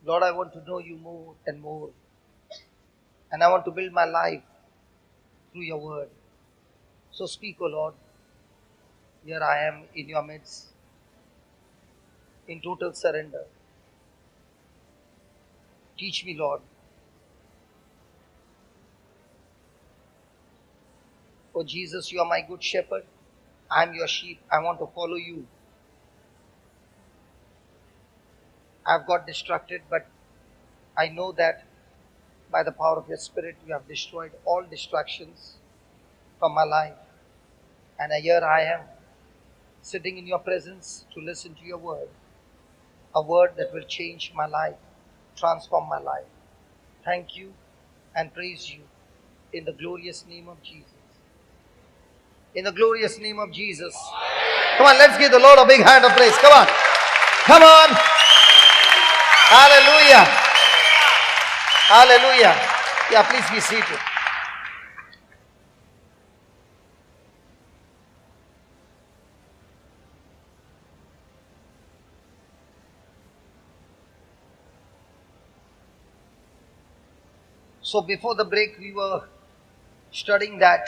Lord, I want to know you more and more. And I want to build my life through your word. So speak, O Lord. Here I am in your midst, in total surrender. Teach me, Lord. Oh Jesus, you are my good shepherd. I am your sheep. I want to follow you. I've got distracted, but I know that by the power of your spirit, you have destroyed all distractions from my life. And here I am, sitting in your presence to listen to your word, a word that will change my life, transform my life. Thank you and praise you in the glorious name of Jesus. In the glorious name of Jesus. Come on, let's give the Lord a big hand of praise. Come on. Come on. Hallelujah. Hallelujah. Yeah, please be seated. So before the break, we were studying that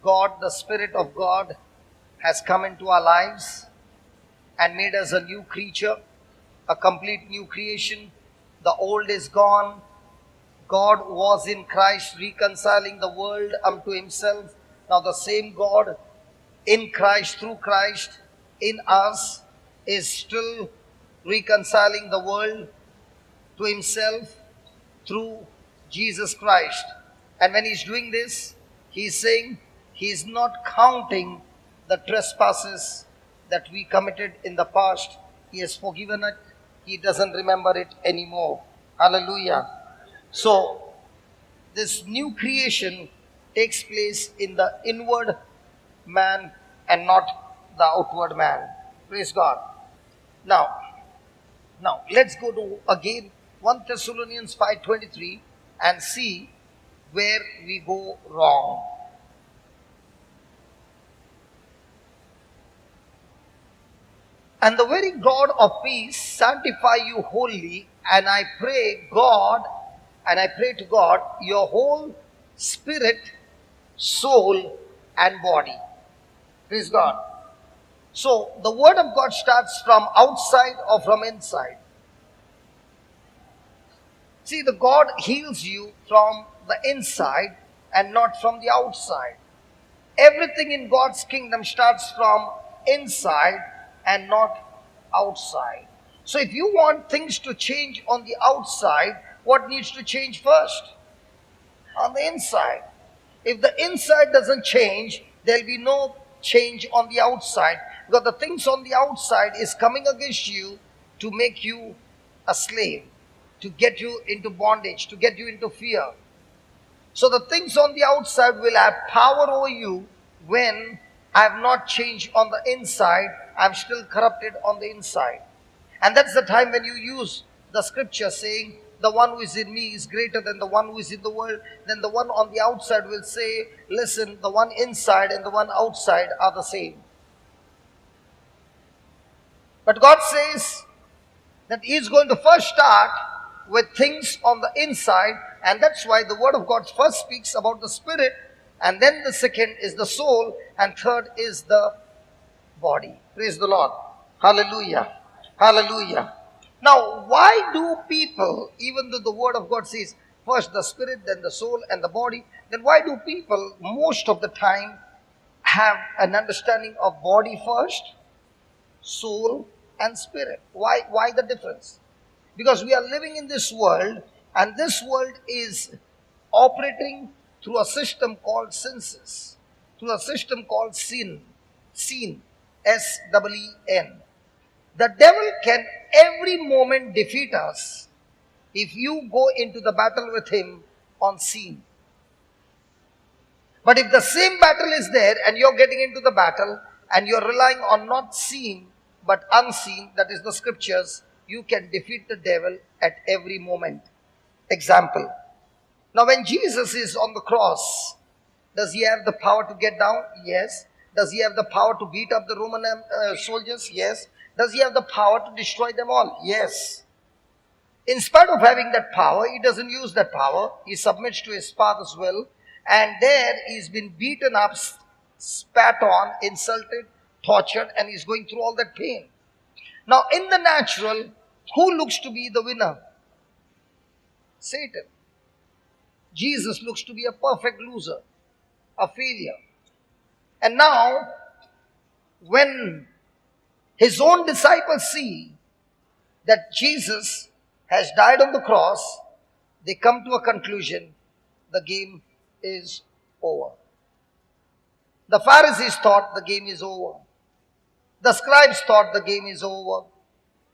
God, the Spirit of God, has come into our lives and made us a new creature, a complete new creation. The old is gone. God was in Christ reconciling the world unto himself. Now the same God in Christ, through Christ, in us, is still reconciling the world to himself through Jesus Christ. And when he's doing this, he's saying he's not counting the trespasses that we committed in the past. He has forgiven it. He doesn't remember it anymore. Hallelujah. So, this new creation takes place in the inward man and not the outward man. Praise God. Now, let's go to again 1 Thessalonians 5:23 and see where we go wrong. And the very God of peace sanctify you wholly, and I pray to God your whole spirit, soul, and body. Praise God. So the word of God starts from outside or from inside. See, the God heals you from the inside and not from the outside. Everything in God's kingdom starts from inside and not outside. So if you want things to change on the outside, what needs to change first? On the inside. If the inside doesn't change, there'll be no change on the outside. Because the things on the outside is coming against you to make you a slave, to get you into bondage, to get you into fear. So the things on the outside will have power over you when I have not changed on the inside. I'm still corrupted on the inside. And that's the time when you use the scripture saying, the one who is in me is greater than the one who is in the world. Then the one on the outside will say, listen, the one inside and the one outside are the same. But God says that He is going to first start with things on the inside, and that's why the Word of God first speaks about the spirit, and then the second is the soul, and third is the body. Praise the Lord. Hallelujah. Hallelujah. Now, why do people, even though the Word of God says first the spirit, then the soul, and the body, then why do people most of the time have an understanding of body first, soul, and spirit? Why the difference? Because we are living in this world, and this world is operating through a system called senses, through a system called seen, S-E-E-N. The devil can every moment defeat us if you go into the battle with him on seen. But if the same battle is there and you're getting into the battle and you're relying on not seen but unseen, that is the scriptures, you can defeat the devil at every moment. Example. Now when Jesus is on the cross, does he have the power to get down? Yes. Does he have the power to beat up the Roman soldiers? Yes. Does he have the power to destroy them all? Yes. In spite of having that power, he doesn't use that power. He submits to his father's will. And there he's been beaten up, spat on, insulted, tortured, and he's going through all that pain. Now, in the natural, who looks to be the winner? Satan. Jesus looks to be a perfect loser, a failure. And now, when his own disciples see that Jesus has died on the cross, they come to a conclusion: the game is over. The Pharisees thought the game is over. The scribes thought the game is over.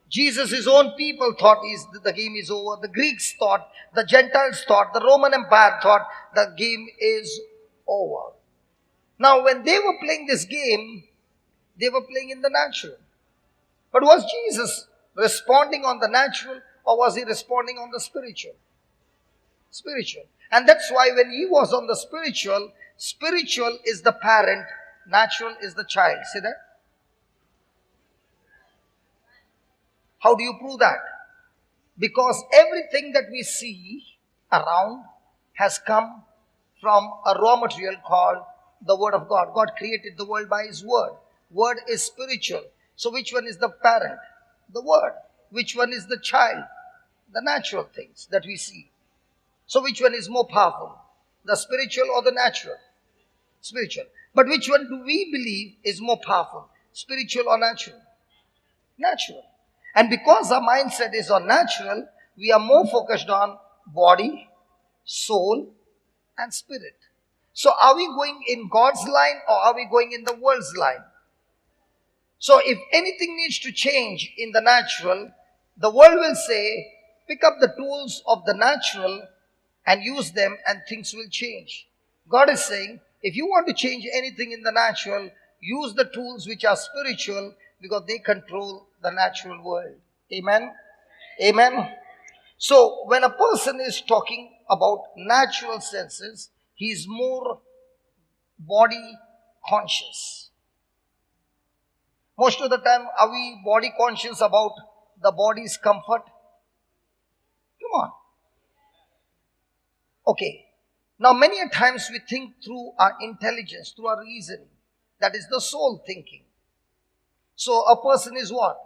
Jesus' own people thought the game is over. The Greeks thought, the Gentiles thought, the Roman Empire thought the game is over. Now, when they were playing this game, they were playing in the natural. But was Jesus responding on the natural, or was he responding on the spiritual? Spiritual. And that's why when he was on the spiritual, spiritual is the parent, natural is the child. See that? How do you prove that? Because everything that we see around has come from a raw material called the Word of God. God created the world by His Word. Word is spiritual. So which one is the parent? The Word. Which one is the child? The natural things that we see. So which one is more powerful? The spiritual or the natural? Spiritual. But which one do we believe is more powerful? Spiritual or natural? Natural. And because our mindset is on natural, we are more focused on body, soul, and spirit. So are we going in God's line, or are we going in the world's line? So if anything needs to change in the natural, the world will say, pick up the tools of the natural and use them, and things will change. God is saying, if you want to change anything in the natural, use the tools which are spiritual, because they control the natural world. Amen? Amen? So, when a person is talking about natural senses, he is more body conscious. Most of the time, are we body conscious about the body's comfort? Come on. Okay. Now, many a times we think through our intelligence, through our reasoning. That is the soul thinking. So, a person is what?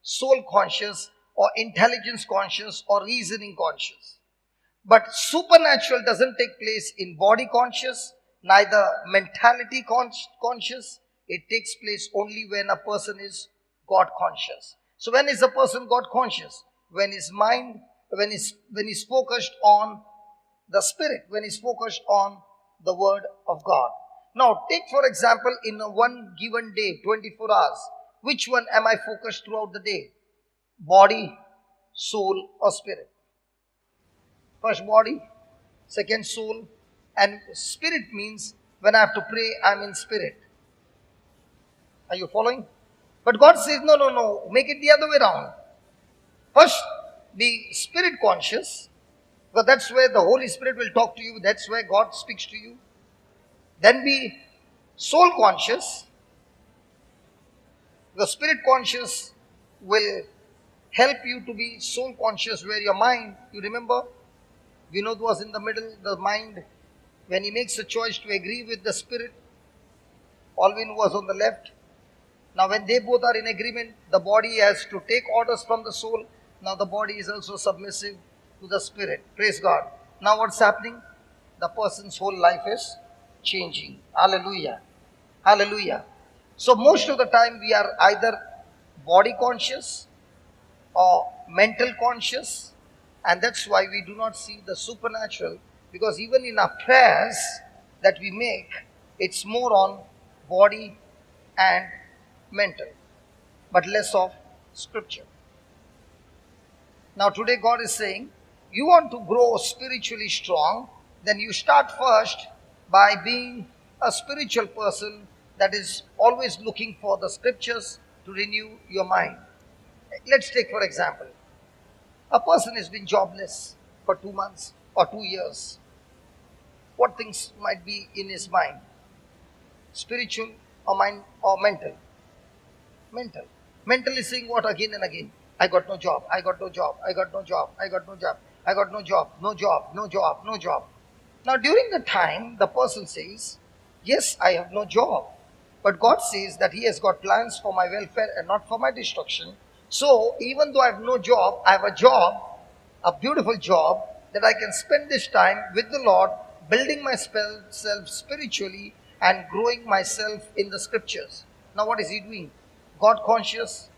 Soul conscious, or intelligence conscious, or reasoning conscious. But supernatural doesn't take place in body conscious, neither mentality conscious. It takes place only when a person is God conscious. So when is a person God conscious? When his mind, when he's focused on the spirit, when he's focused on the word of God. Now take for example, in a one given day, 24 hours, which one am I focused throughout the day? Body, soul, or spirit? First body, second soul, and spirit means when I have to pray, I'm in spirit. Are you following? But God says, no, make it the other way around. First, be spirit conscious, because that's where the Holy Spirit will talk to you. That's where God speaks to you. Then be soul conscious. The spirit conscious will help you to be soul conscious, where your mind, you remember, Vinod was in the middle, the mind, when he makes a choice to agree with the spirit, Alvin was on the left. Now when they both are in agreement, the body has to take orders from the soul. Now the body is also submissive to the spirit. Praise God. Now what's happening? The person's whole life is changing. Hallelujah. Hallelujah. So most of the time we are either body conscious or mental conscious, and that's why we do not see the supernatural, because even in our prayers that we make, it's more on body and mental, but less of scripture. Now today God is saying, you want to grow spiritually strong, then you start first by being a spiritual person that is always looking for the scriptures to renew your mind. Let's take for example, a person has been jobless for 2 months or 2 years. What things might be in his mind? Spiritual or mind or mental? Mental. Mental is saying what again and again? I got no job. I got no job. I got no job. I got no job. I got no job. No job. No job. No job. Now, during the time, the person says, yes, I have no job. But God says that He has got plans for my welfare and not for my destruction. So, even though I have no job, I have a job, a beautiful job, that I can spend this time with the Lord, building myself spiritually and growing myself in the scriptures. Now, what is he doing? God conscious,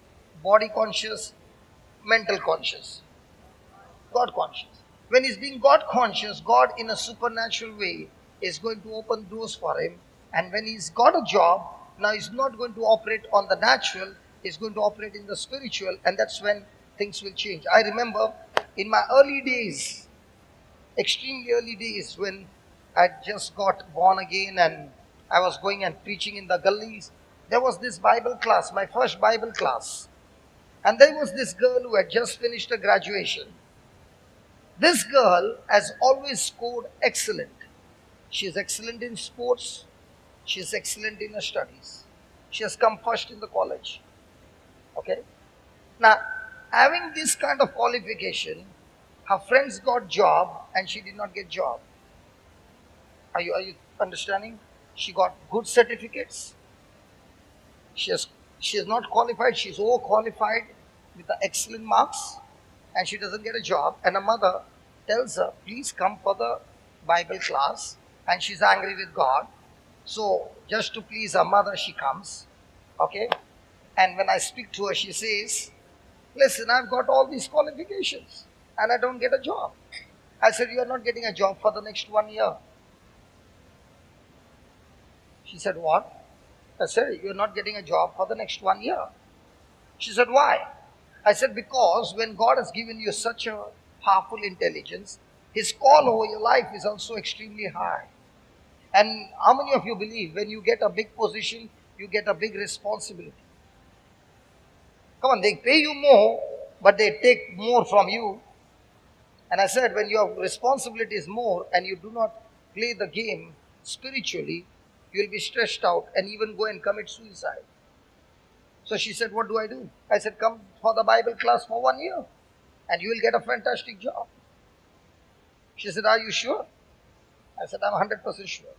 body conscious, mental conscious. God conscious. When he's being God conscious, God in a supernatural way is going to open doors for him. And when he's got a job, now he's not going to operate on the natural, he's going to operate in the spiritual, and that's when things will change. I remember in my early days, extremely early days, when I just got born again and I was going and preaching in the gullies, there was this Bible class, my first Bible class. And there was this girl who had just finished her graduation. This girl has always scored excellent. She is excellent in sports. She is excellent in her studies. She has come first in the college. Okay. Now, having this kind of qualification, her friends got job and she did not get job. Are you understanding? She got good certificates. She has she is not qualified. She is overqualified with the excellent marks, and she doesn't get a job. And her mother tells her, "Please come for the Bible class." And she's angry with God. So just to please her mother, she comes. Okay. And when I speak to her, she says, "Listen, I've got all these qualifications, and I don't get a job." I said, "You are not getting a job for the next 1 year." She said, "What?" I said, "You're not getting a job for the next 1 year." She said, "Why?" I said, "Because when God has given you such a powerful intelligence, His call over your life is also extremely high. And how many of you believe when you get a big position, you get a big responsibility? Come on, they pay you more, but they take more from you. And I said, when your responsibility is more and you do not play the game spiritually, you will be stressed out and even go and commit suicide." So she said, "What do I do?" I said, "Come for the Bible class for 1 year and you will get a fantastic job." She said, "Are you sure?" I said, "I'm 100% sure."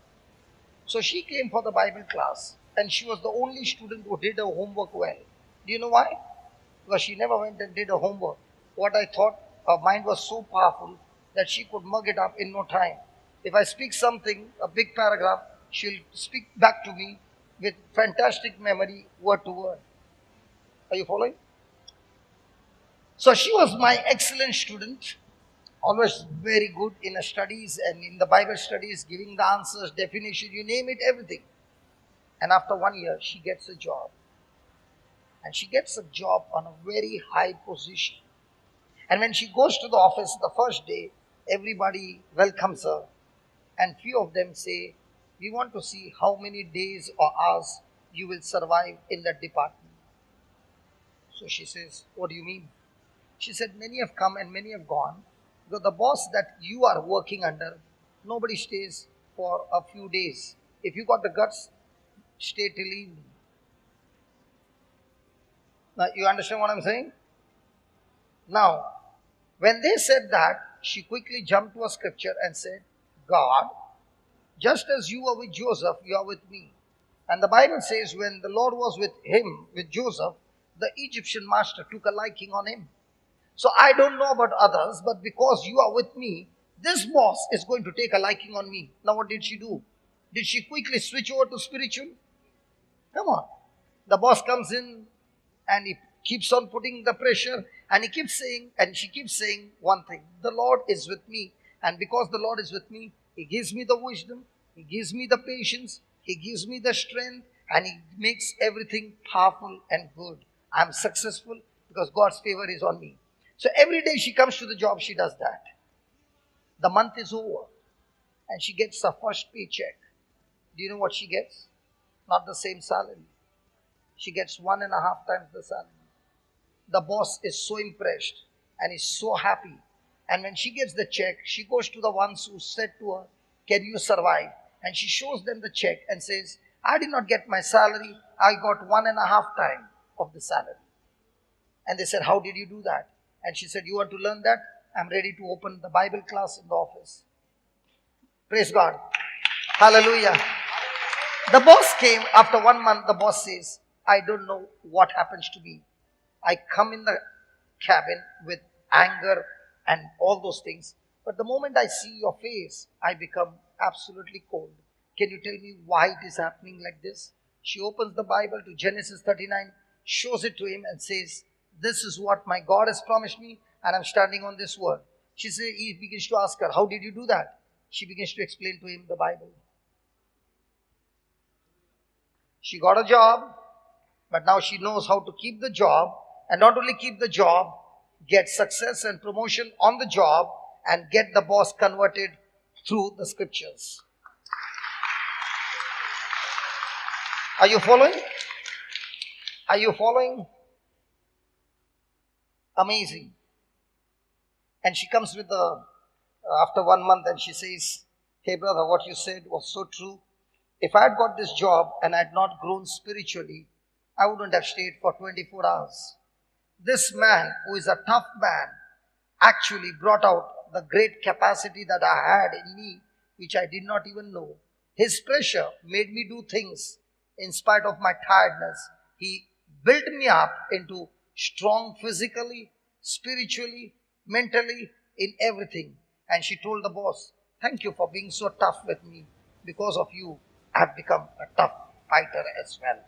So she came for the Bible class and she was the only student who did her homework well. Do you know why? Because she never went and did her homework. What I thought, her mind was so powerful that she could mug it up in no time. If I speak something, a big paragraph, she'll speak back to me with fantastic memory, word to word. Are you following? So she was my excellent student, always very good in her studies and in the Bible studies, giving the answers, definition, you name it, everything. And after 1 year, she gets a job. And she gets a job on a very high position. And when she goes to the office the first day, everybody welcomes her. And few of them say, "We want to see how many days or hours you will survive in that department." So she says, "What do you mean?" She said, "Many have come and many have gone. Because the boss that you are working under, nobody stays for a few days. If you got the guts, stay till evening." Now, you understand what I'm saying? Now, when they said that, she quickly jumped to a scripture and said, "God, just as you were with Joseph, you are with me." And the Bible says when the Lord was with him, with Joseph, the Egyptian master took a liking on him. So I don't know about others, but because you are with me, this boss is going to take a liking on me. Now what did she do? Did she quickly switch over to spiritual? Come on. The boss comes in and he keeps on putting the pressure and he keeps saying, and she keeps saying one thing: the Lord is with me. And because the Lord is with me, He gives me the wisdom, He gives me the patience, He gives me the strength, and He makes everything powerful and good. I'm successful because God's favor is on me. So every day she comes to the job, she does that. The month is over and she gets her first paycheck. Do you know what she gets? Not the same salary. She gets 1.5 times the salary. The boss is so impressed and is so happy. And when she gets the check, she goes to the ones who said to her, "Can you survive?" And she shows them the check and says, "I did not get my salary. I got 1.5 times of the salary." And they said, how did you do that? And she said, you want to learn that? I'm ready to open the Bible class in the office. Praise God. Hallelujah. The boss came after 1 month. The boss says, I don't know what happens to me. I come in the cabin with anger and all those things. But the moment I see your face, I become absolutely cold. Can you tell me why it is happening like this? She opens the Bible to Genesis 39, shows it to him and says, this is what my God has promised me, and I'm standing on this word. He begins to ask her, how did you do that? She begins to explain to him the Bible. She got a job, but now she knows how to keep the job, and not only keep the job, get success and promotion on the job, and get the boss converted through the scriptures. Are you following? Are you following? Amazing. And she comes with after 1 month, and she says, hey brother, what you said was so true. If I had got this job and I had not grown spiritually, I wouldn't have stayed for 24 hours. This man, who is a tough man, actually brought out the great capacity that I had in me, which I did not even know. His pressure made me do things in spite of my tiredness. He built me up into strong physically, spiritually, mentally, in everything. And she told the boss, thank you for being so tough with me. Because of you, I have become a tough fighter as well.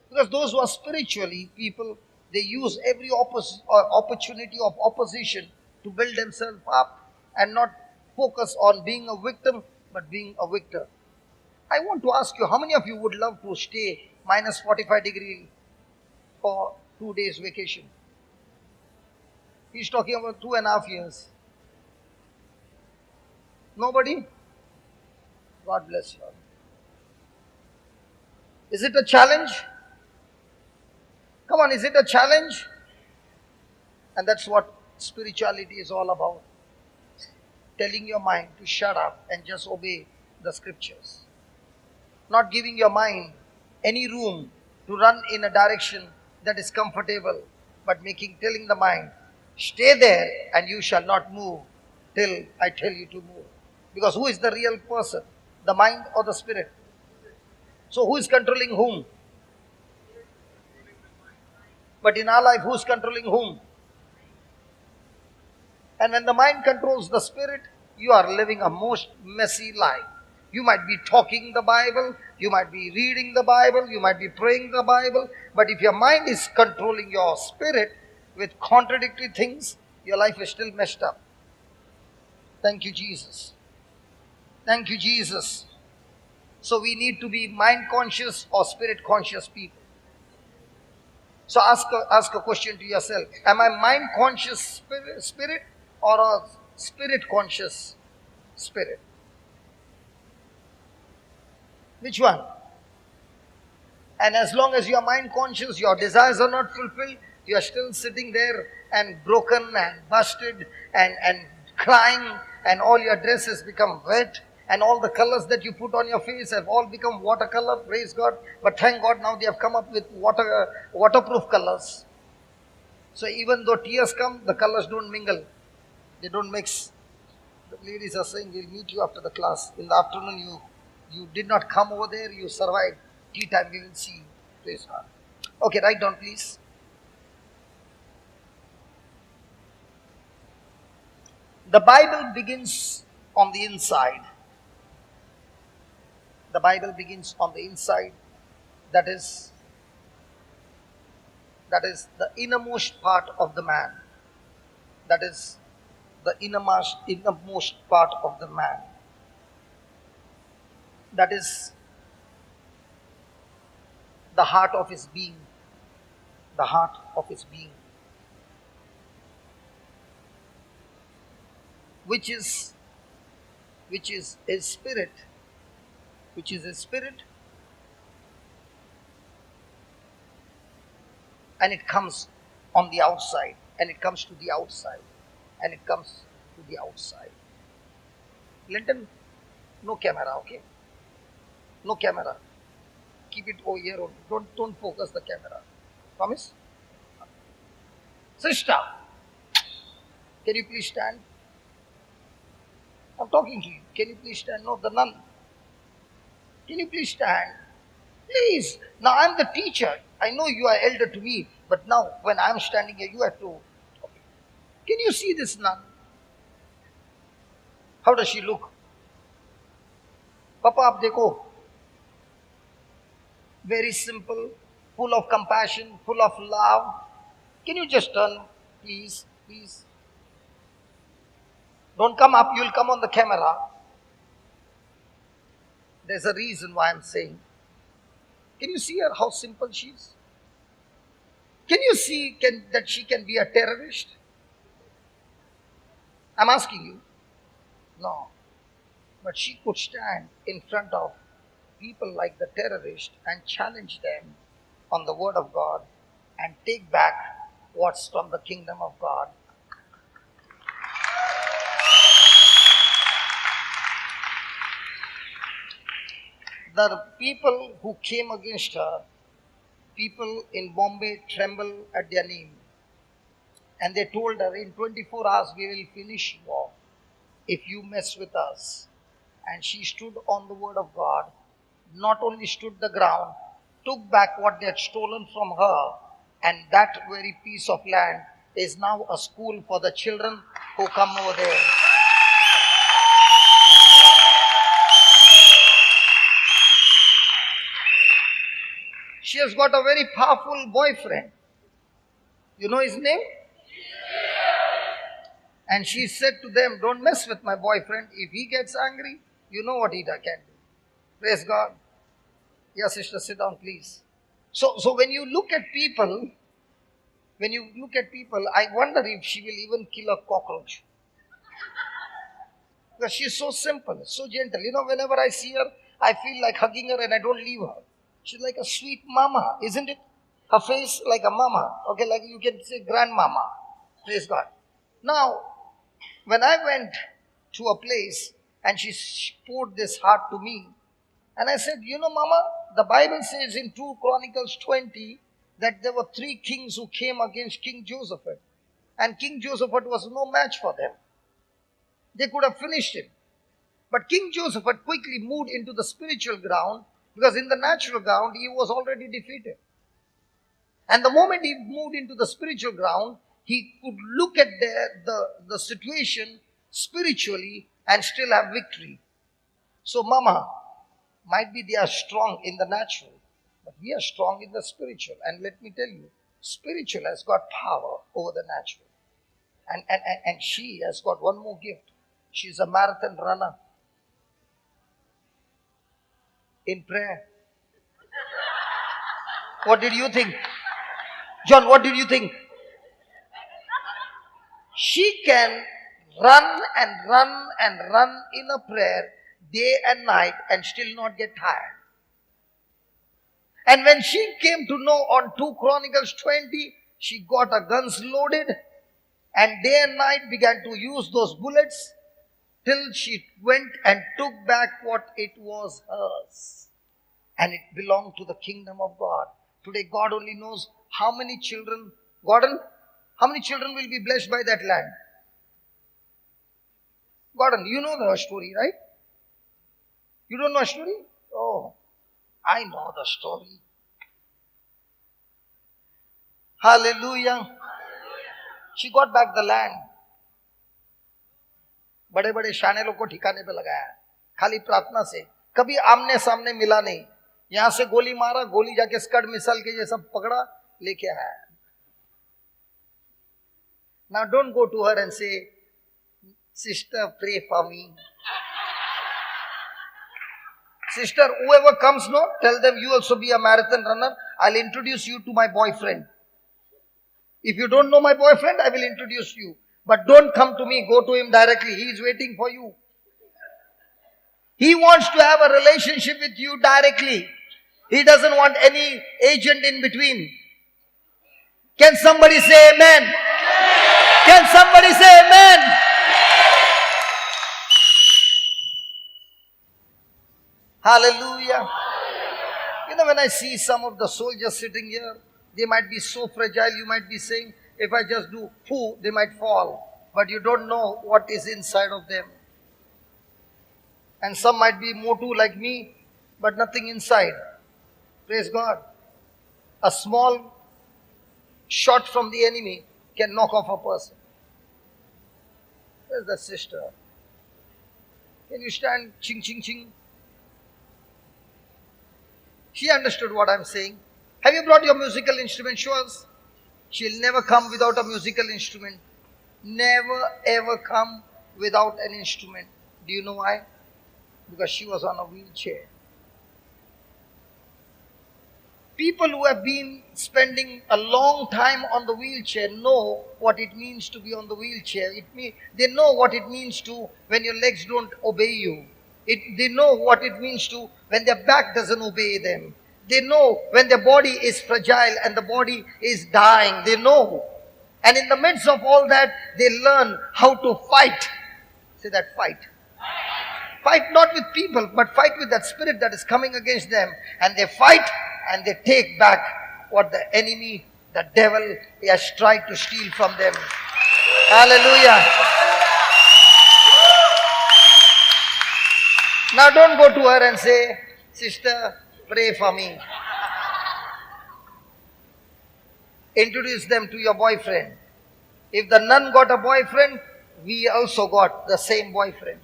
Because those who are spiritually people, they use every opportunity of opposition to build themselves up and not focus on being a victim, but being a victor. I want to ask you, how many of you would love to stay minus 45 degree for 2 days vacation? He's talking about 2.5 years. Nobody? God bless you. Is it a challenge? Come on, is it a challenge? And that's what spirituality is all about. Telling your mind to shut up and just obey the scriptures. Not giving your mind any room to run in a direction that is comfortable, but telling the mind, stay there and you shall not move till I tell you to move. Because who is the real person? The mind or the spirit? So who is controlling whom? But in our life, who's controlling whom? And when the mind controls the spirit, you are living a most messy life. You might be talking the Bible, you might be reading the Bible, you might be praying the Bible, but if your mind is controlling your spirit with contradictory things, your life is still messed up. Thank you, Jesus. Thank you, Jesus. So we need to be mind conscious or spirit conscious people. So ask a question to yourself. Am I mind conscious spirit or a spirit conscious spirit? Which one? And as long as you are mind conscious, your desires are not fulfilled, you are still sitting there and broken and busted and crying, and all your dresses become wet, and all the colors that you put on your face have all become watercolor, praise God. But thank God now they have come up with waterproof colors. So even though tears come, the colors don't mingle. They don't mix. The ladies are saying, we'll meet you after the class. In the afternoon, you did not come over there, you survived. Tea time, we will see you. Praise God. Okay, write down please. The Bible begins on the inside. The Bible begins on the inside. That is the innermost part of the man. That is the innermost part of the man. That is the heart of his being. The heart of his being. Which is his spirit. Which is his spirit. And it comes on the outside. And it comes to the outside. And it comes to the outside. Linton, no camera, okay? No camera. Keep it over here only. Don't focus the camera. Promise? Sister, can you please stand? I'm talking to you. Can you please stand? No, the nun. Can you please stand? Please. Now I'm the teacher. I know you are elder to me, but now when I'm standing here, you have to. Okay. Can you see this nun? How does she look? Papa, aap dekho. Very simple, full of compassion, full of love. Can you just turn, please? Please. Don't come up, you'll come on the camera. There's a reason why I'm saying. Can you see her, how simple she is? Can you see that she can be a terrorist? I'm asking you. No. But she could stand in front of people like the terrorist and challenge them on the word of God and take back what's from the kingdom of God. The people who came against her, people in Bombay tremble at their name. And they told her, in 24 hours we will finish you off if you mess with us. And she stood on the word of God, not only stood the ground, took back what they had stolen from her, and that very piece of land is now a school for the children who come over there. She has got a very powerful boyfriend. You know his name? And she said to them, don't mess with my boyfriend. If he gets angry, you know what he can do. Praise God. Yeah, sister, sit down, please. So when you look at people, I wonder if she will even kill a cockroach. Because she's so simple, so gentle. You know, whenever I see her, I feel like hugging her and I don't leave her. She's like a sweet mama, isn't it? Her face like a mama. Okay, like you can say grandmama. Praise God. Now, when I went to a place and she poured this heart to me, and I said, you know, mama, the Bible says in 2 Chronicles 20 that there were 3 kings who came against King Joseph. And King Joseph was no match for them. They could have finished him. But King Joseph quickly moved into the spiritual ground because in the natural ground he was already defeated. And the moment he moved into the spiritual ground, he could look at the situation spiritually and still have victory. So mama, might be they are strong in the natural, but we are strong in the spiritual. And let me tell you, spiritual has got power over the natural. And she has got one more gift. She's a marathon runner in prayer. What did you think? John, what did you think? She can run and run and run in a prayer day and night and still not get tired. And when she came to know on 2 Chronicles 20, she got her guns loaded and day and night began to use those bullets till she went and took back what it was hers. And it belonged to the kingdom of God. Today God only knows how many children, Gordon, how many children will be blessed by that land? Gordon, you know the story, right? You don't know a story? Oh, I know the story. Hallelujah. She got back the land. बड़े बड़े शाने लोग को ठिकाने पे लगाया खाली प्रार्थना से कभी आमने सामने मिला नहीं यहां से गोली मारा गोली जाके स्कड मिसाइल के ये सब पकड़ा लेके आया Now don't go to her and say, sister, pray for me. Sister, whoever comes, no, tell them you also be a marathon runner. I'll introduce you to my boyfriend. If you don't know my boyfriend, I will introduce you. But don't come to me, go to him directly. He is waiting for you. He wants to have a relationship with you directly. He doesn't want any agent in between. Can somebody say amen? Can somebody say amen? Hallelujah. You know, when I see some of the soldiers sitting here, they might be so fragile, you might be saying, If I just do poo, they might fall. But you don't know what is inside of them. And some might be motu like me, but nothing inside. Praise God. A small shot from the enemy can knock off a person. Where's the sister? Can you stand? Ching, ching, ching. She understood what I'm saying. Have you brought your musical instrument? Show us. She'll never come without a musical instrument. Never ever come without an instrument. Do you know why? Because she was on a wheelchair. People who have been spending a long time on the wheelchair know what it means to be on the wheelchair. They know what it means to when your legs don't obey you. They know what it means to when their back doesn't obey them. They know when their body is fragile and the body is dying. They know. And in the midst of all that, they learn how to fight. Say that, fight. Fight not with people, but fight with that spirit that is coming against them. And they fight and they take back what the enemy, the devil, has tried to steal from them. Hallelujah. Now don't go to her and say, sister, pray for me. Introduce them to your boyfriend. If the nun got a boyfriend, we also got the same boyfriend.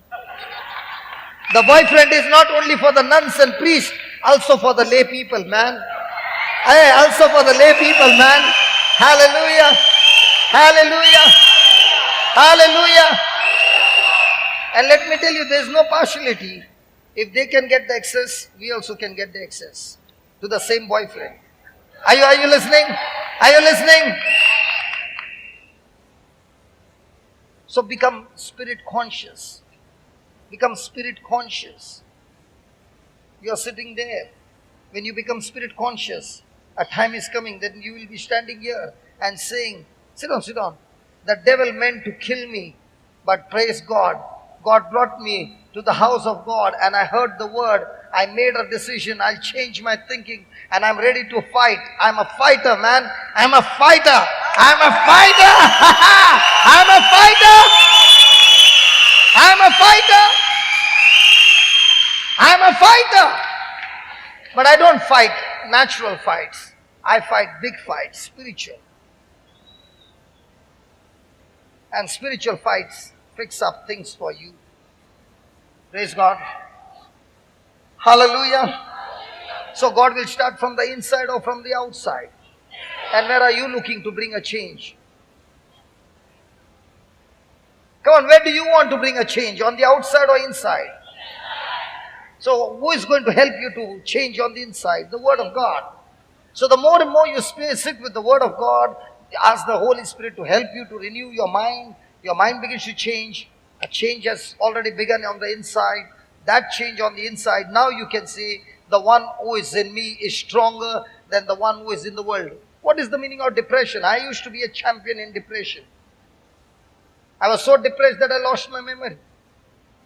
The boyfriend is not only for the nuns and priests, also for the lay people, man. Hey, also for the lay people, man. Hallelujah. Hallelujah. Hallelujah. And let me tell you, there is no partiality. If they can get the access, we also can get the access to the same boyfriend. Are you listening? Are you listening? So become spirit conscious. Become spirit conscious. You are sitting there. When you become spirit conscious, a time is coming that you will be standing here and saying, sit down, sit down. The devil meant to kill me, but praise God. God brought me to the house of God and I heard the word. I made a decision. I'll change my thinking and I'm ready to fight. I'm a fighter, man. I'm a fighter. I'm a fighter. I'm a fighter. I'm a fighter. I'm a fighter. But I don't fight natural fights. I fight big fights, spiritual. And spiritual fights fix up things for you. Praise God. Hallelujah. So God will start from the inside or from the outside. And where are you looking to bring a change? Come on, where do you want to bring a change? On the outside or inside? So who is going to help you to change on the inside? The Word of God. So the more and more you sit with the Word of God, ask the Holy Spirit to help you to renew your mind begins to change. A change has already begun on the inside. That change on the inside, now you can say, the one who is in me is stronger than the one who is in the world. What is the meaning of depression? I used to be a champion in depression. I was so depressed that I lost my memory.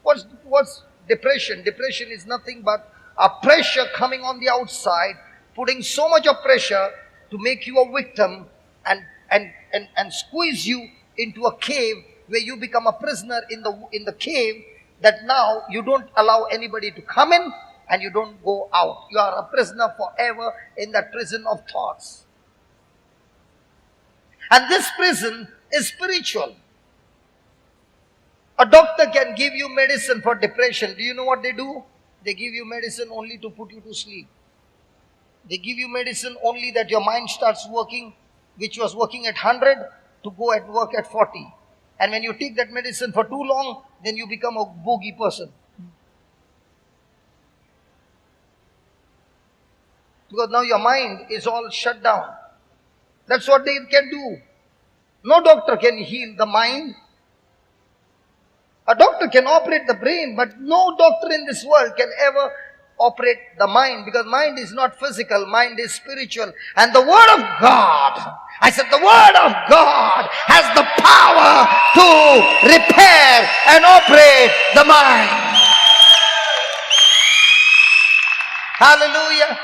What's depression? Depression is nothing but a pressure coming on the outside, putting so much of pressure to make you a victim and squeeze you into a cave where you become a prisoner in the cave, that now you don't allow anybody to come in and you don't go out. You are a prisoner forever in that prison of thoughts. And this prison is spiritual. A doctor can give you medicine for depression. Do you know what they do? They give you medicine only to put you to sleep. They give you medicine only that your mind starts working, which was working at 100, to go at work at 40. And when you take that medicine for too long, then you become a bogey person. Because now your mind is all shut down. That's what they can do. No doctor can heal the mind. A doctor can operate the brain, but no doctor in this world can ever operate the mind, because mind is not physical, mind is spiritual. And the Word of God, I said the Word of God has the power to repair and operate the mind. Hallelujah.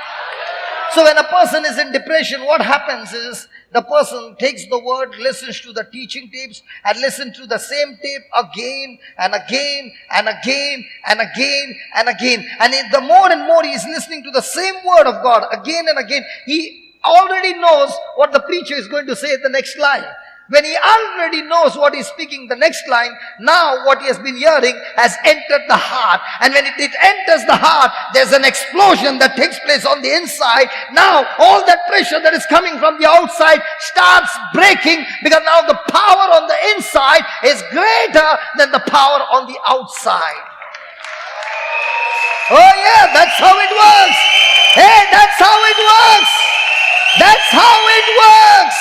So when a person is in depression, what happens is The person takes the word, listens to the teaching tapes, and listens to the same tape again and again and again and again and again. And the more and more he is listening to the same word of God again and again, he already knows what the preacher is going to say at the next line. When he already knows what he's speaking, the next line, now what he has been hearing has entered the heart. And when it enters the heart, there's an explosion that takes place on the inside. Now all that pressure that is coming from the outside starts breaking, because now the power on the inside is greater than the power on the outside. Oh yeah, that's how it works. Hey, that's how it works. That's how it works.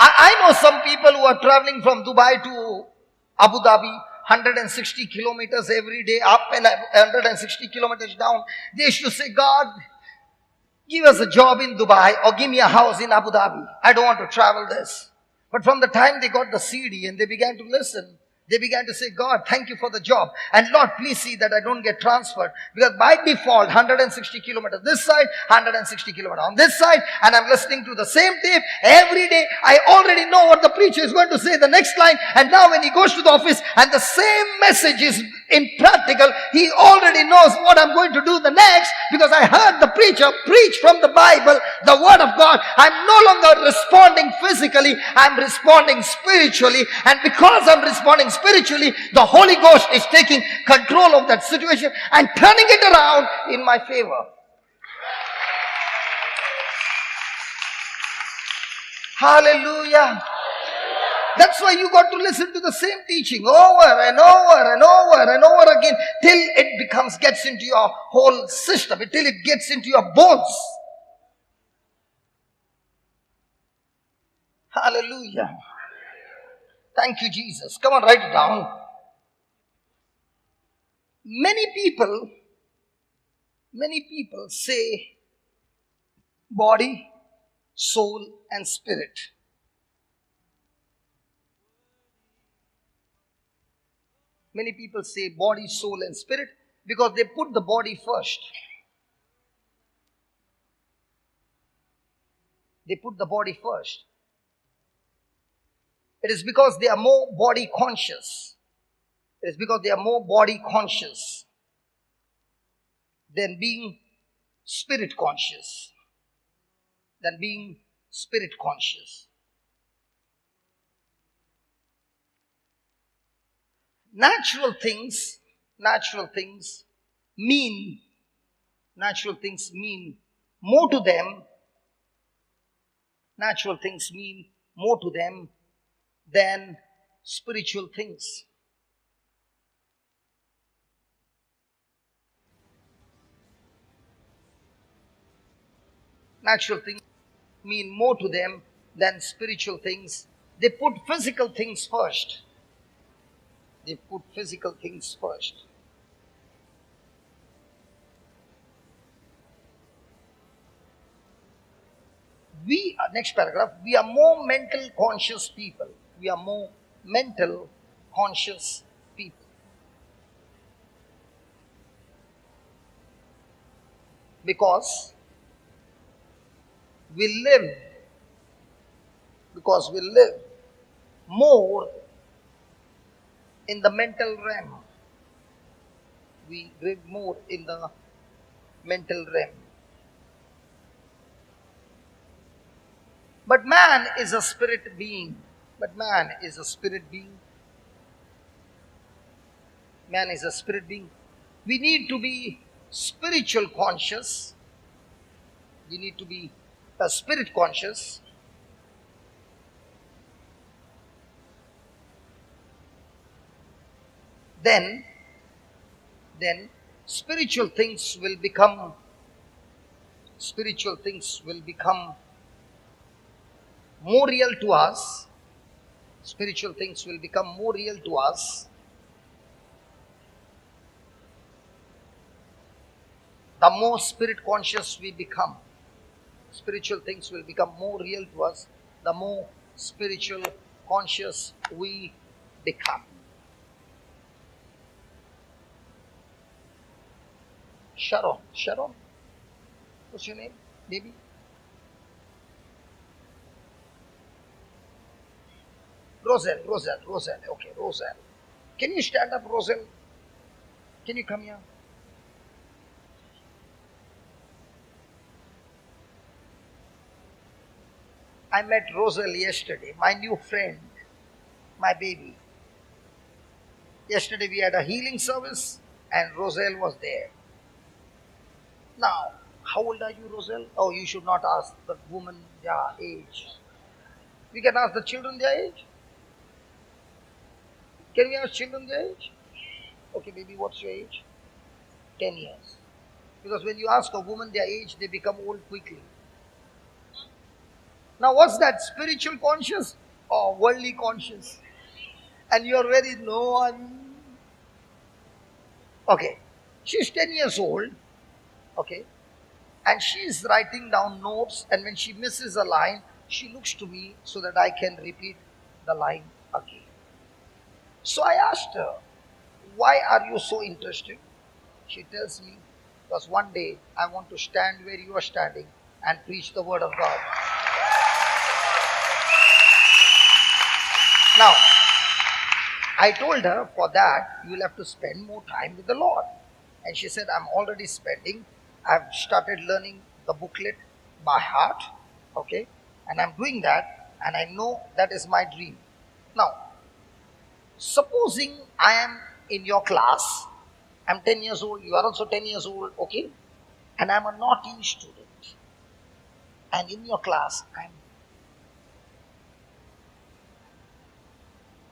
I know some people who are traveling from Dubai to Abu Dhabi, 160 kilometers every day up and 160 kilometers down. They used to say, God, give us a job in Dubai or give me a house in Abu Dhabi. I don't want to travel this. But from the time they got the CD and they began to listen, they began to say, God, thank you for the job. And Lord, please see that I don't get transferred. Because by default, 160 kilometers this side, 160 kilometers on this side. And I'm listening to the same tape every day. I already know what the preacher is going to say the next line. And now when he goes to the office and the same message is in practical, he already knows what I'm going to do the next. Because I heard the preacher preach from the Bible, the word of God. I'm no longer responding physically. I'm responding spiritually. And because I'm responding spiritually, the Holy Ghost is taking control of that situation and turning it around in my favor. Hallelujah. That's why you got to listen to the same teaching over and over and over and over again till it gets into your whole system, till it gets into your bones. Hallelujah. Thank you, Jesus. Come on, write it down. Many people say body, soul, and spirit. Many people say body, soul, and spirit because they put the body first. They put the body first. It is because they are more body conscious. It is because they are more body conscious than being spirit conscious. Natural things mean more to them. Natural things mean more to them than spiritual things. Natural things mean more to them than spiritual things. They put physical things first. Next paragraph, we are more mental conscious people. Because we live more in the mental realm. We live more in the mental realm. But man is a spirit being. Man is a spirit being. We need to be spiritual conscious. We need to be spirit conscious. Then spiritual things will become more real to us. Spiritual things will become more real to us. The more spirit conscious we become, spiritual things will become more real to us. The more spiritual conscious we become. Sharon, what's your name, baby? Roselle. Okay, Roselle. Can you stand up, Roselle? Can you come here? I met Roselle yesterday, my new friend, my baby. Yesterday we had a healing service and Roselle was there. Now, how old are you, Roselle? Oh, you should not ask the woman their age. We can ask the children their age. Can we ask children their age? Okay, baby, what's your age? 10 years. Because when you ask a woman their age, they become old quickly. Now, what's that? Spiritual conscious or worldly conscious? And you're very no, okay. She's 10 years old, okay, and she's writing down notes, and when she misses a line, she looks to me so that I can repeat the line again. So I asked her, why are you so interested? She tells me, because one day I want to stand where you are standing and preach the word of God. Now, I told her for that you will have to spend more time with the Lord. And she said, I'm already spending. I've started learning the booklet by heart. Okay. And I'm doing that. And I know that is my dream. Now, supposing I am in your class. I'm 10 years old. You are also 10 years old. Okay. And I'm a naughty student. And in your class,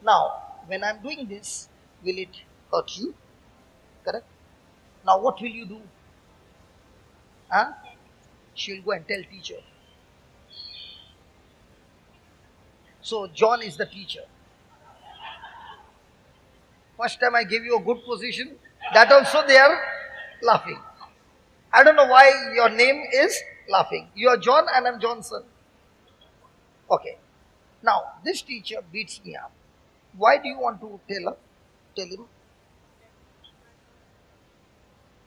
Now, when I'm doing this, will it hurt you? Correct? Now, what will you do? Huh? She'll go and tell teacher. So, John is the teacher. First time I gave you a good position, that also they are laughing. I don't know why your name is laughing. You are John and I'm Johnson. Okay. Now, this teacher beats me up. Why do you want to tell him?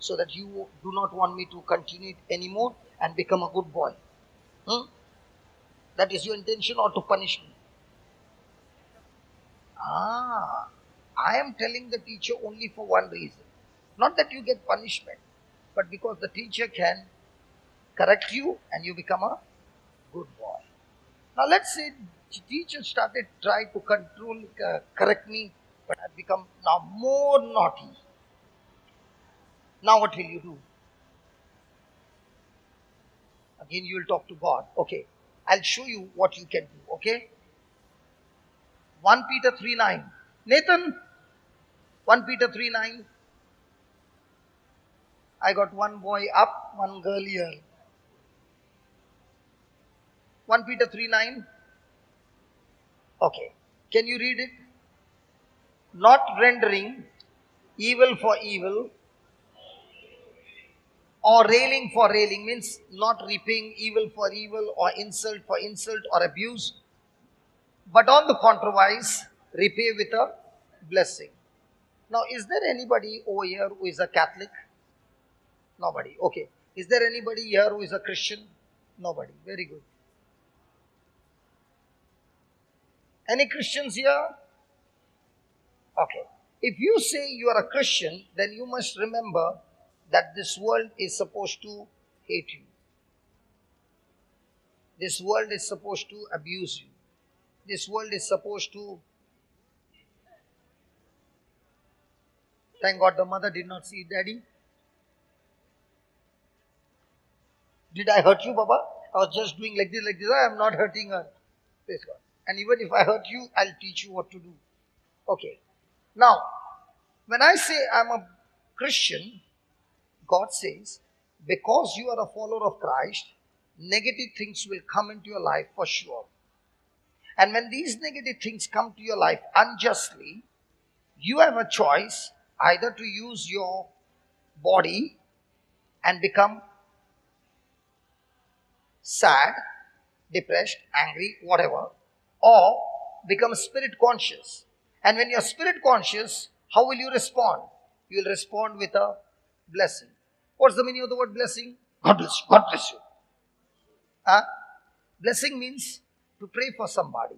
So that you do not want me to continue it anymore and become a good boy. Hmm? That is your intention, or to punish me? I am telling the teacher only for one reason. Not that you get punishment, but because the teacher can correct you and you become a good boy. Now let's say the teacher started trying to correct me, but I've become now more naughty. Now what will you do? Again you will talk to God. Okay, I'll show you what you can do. Okay, 1 Peter 3:9. Nathan, 1 Peter 3:9. I got one boy up, one girl here. 1 Peter 3:9. Okay. Can you read it? Not rendering evil for evil or railing for railing, means not repaying evil for evil or insult for insult or abuse, but on the contraries, repay with a blessing. Now, is there anybody over here who is a Catholic? Nobody. Okay. Is there anybody here who is a Christian? Nobody. Very good. Any Christians here? Okay. If you say you are a Christian, then you must remember that this world is supposed to hate you. This world is supposed to abuse you. This world is supposed to... Thank God the mother did not see daddy. Did I hurt you, Baba? I was just doing like this, like this. I am not hurting her. Praise God. And even if I hurt you, I'll teach you what to do. Okay. Now, when I say I'm a Christian, God says, because you are a follower of Christ, negative things will come into your life for sure. And when these negative things come to your life unjustly, you have a choice either to use your body and become sad, depressed, angry, whatever, or become spirit conscious. And when you're spirit conscious, how will you respond? You will respond with a blessing. What's the meaning of the word blessing? God bless you. God bless you. Blessing means to pray for somebody.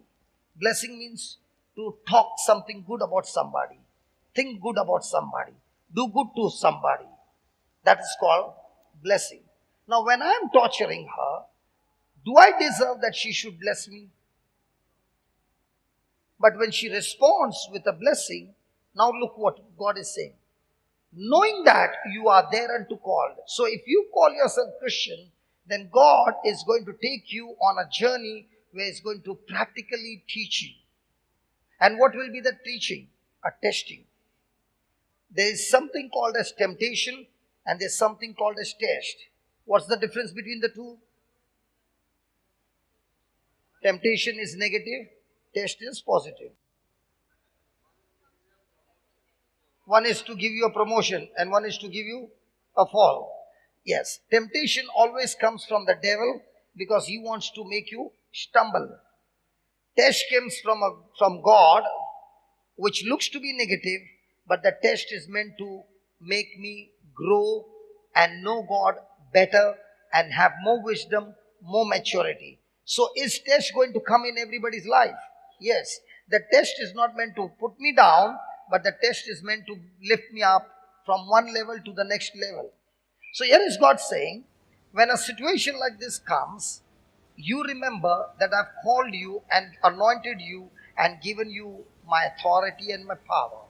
Blessing means to talk something good about somebody, think good about somebody, do good to somebody. That is called blessing. Now, when I am torturing her, do I deserve that she should bless me? But when she responds with a blessing, now look what God is saying. Knowing that you are thereunto called. So if you call yourself Christian, then God is going to take you on a journey where He's going to practically teach you. And what will be the teaching? A testing. There is something called as temptation and there's something called as test. What's the difference between the two? Temptation is negative, test is positive. One is to give you a promotion and one is to give you a fall. Yes, temptation always comes from the devil because he wants to make you stumble. Test comes from God, which looks to be negative, but the test is meant to make me grow and know God better and have more wisdom, more maturity. So is test going to come in everybody's life? Yes. The test is not meant to put me down, but the test is meant to lift me up from one level to the next level. So here is God saying, when a situation like this comes, you remember that I've called you and anointed you and given you my authority and my power.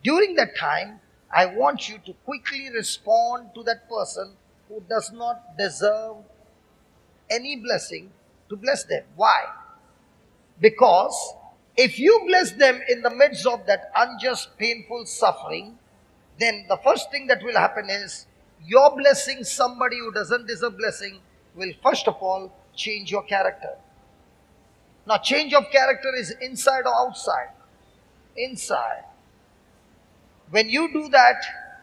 During that time, I want you to quickly respond to that person who does not deserve any blessing to bless them. Why? Because if you bless them in the midst of that unjust, painful suffering, then the first thing that will happen is your blessing somebody who doesn't deserve blessing will first of all change your character. Now, change of character is inside or outside? Inside. When you do that,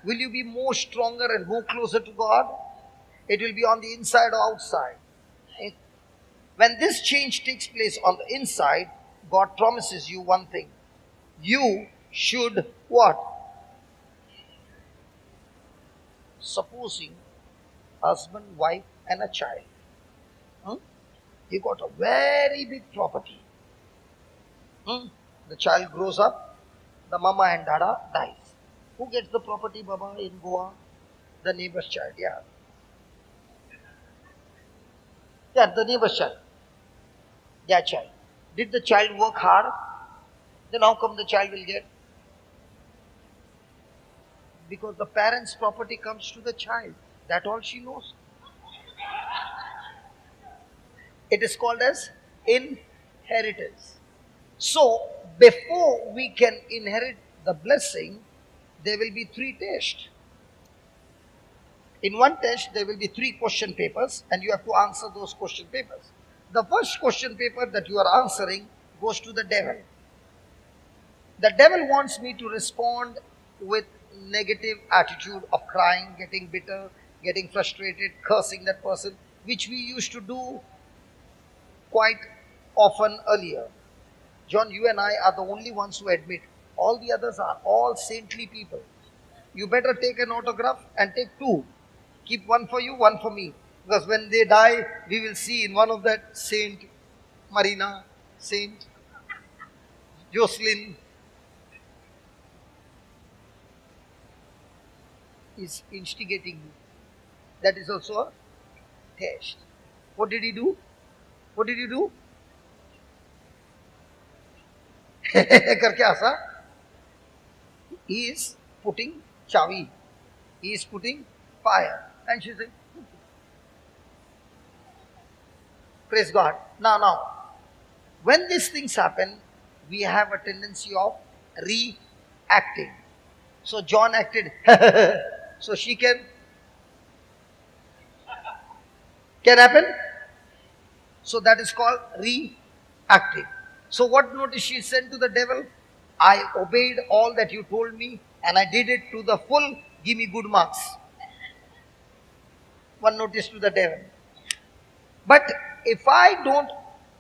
will you be more stronger and more closer to God? It will be on the inside or outside. When this change takes place on the inside, God promises you one thing. You should what? Supposing husband, wife and a child. You got a very big property. The child grows up, the mama and dada dies. Who gets the property, Baba, in Goa? The neighbor's child, yeah. Yeah, the neighbor's child. Yeah, child. Did the child work hard? Then how come the child will get? Because the parent's property comes to the child. That's all she knows. It is called as inheritance. So, before we can inherit the blessing, there will be 3 tests. In one test, there will be 3 question papers and you have to answer those question papers. The first question paper that you are answering goes to the devil. The devil wants me to respond with negative attitude of crying, getting bitter, getting frustrated, cursing that person, which we used to do quite often earlier. John, you and I are the only ones who admit. All the others are all saintly people. You better take an autograph and take 2. Keep one for you, one for me. Because when they die, we will see in one of that Saint Marina, Saint Jocelyn is instigating you. That is also a test. What did he do? What did you do? करके आसा. He is putting chavi. He is putting fire. And she said, praise God. Now, when these things happen, we have a tendency of reacting. So John acted, so she can happen. So that is called reacting. So what notice she sent to the devil? I obeyed all that you told me and I did it to the full. Give me good marks. One notice to the devil. But if I don't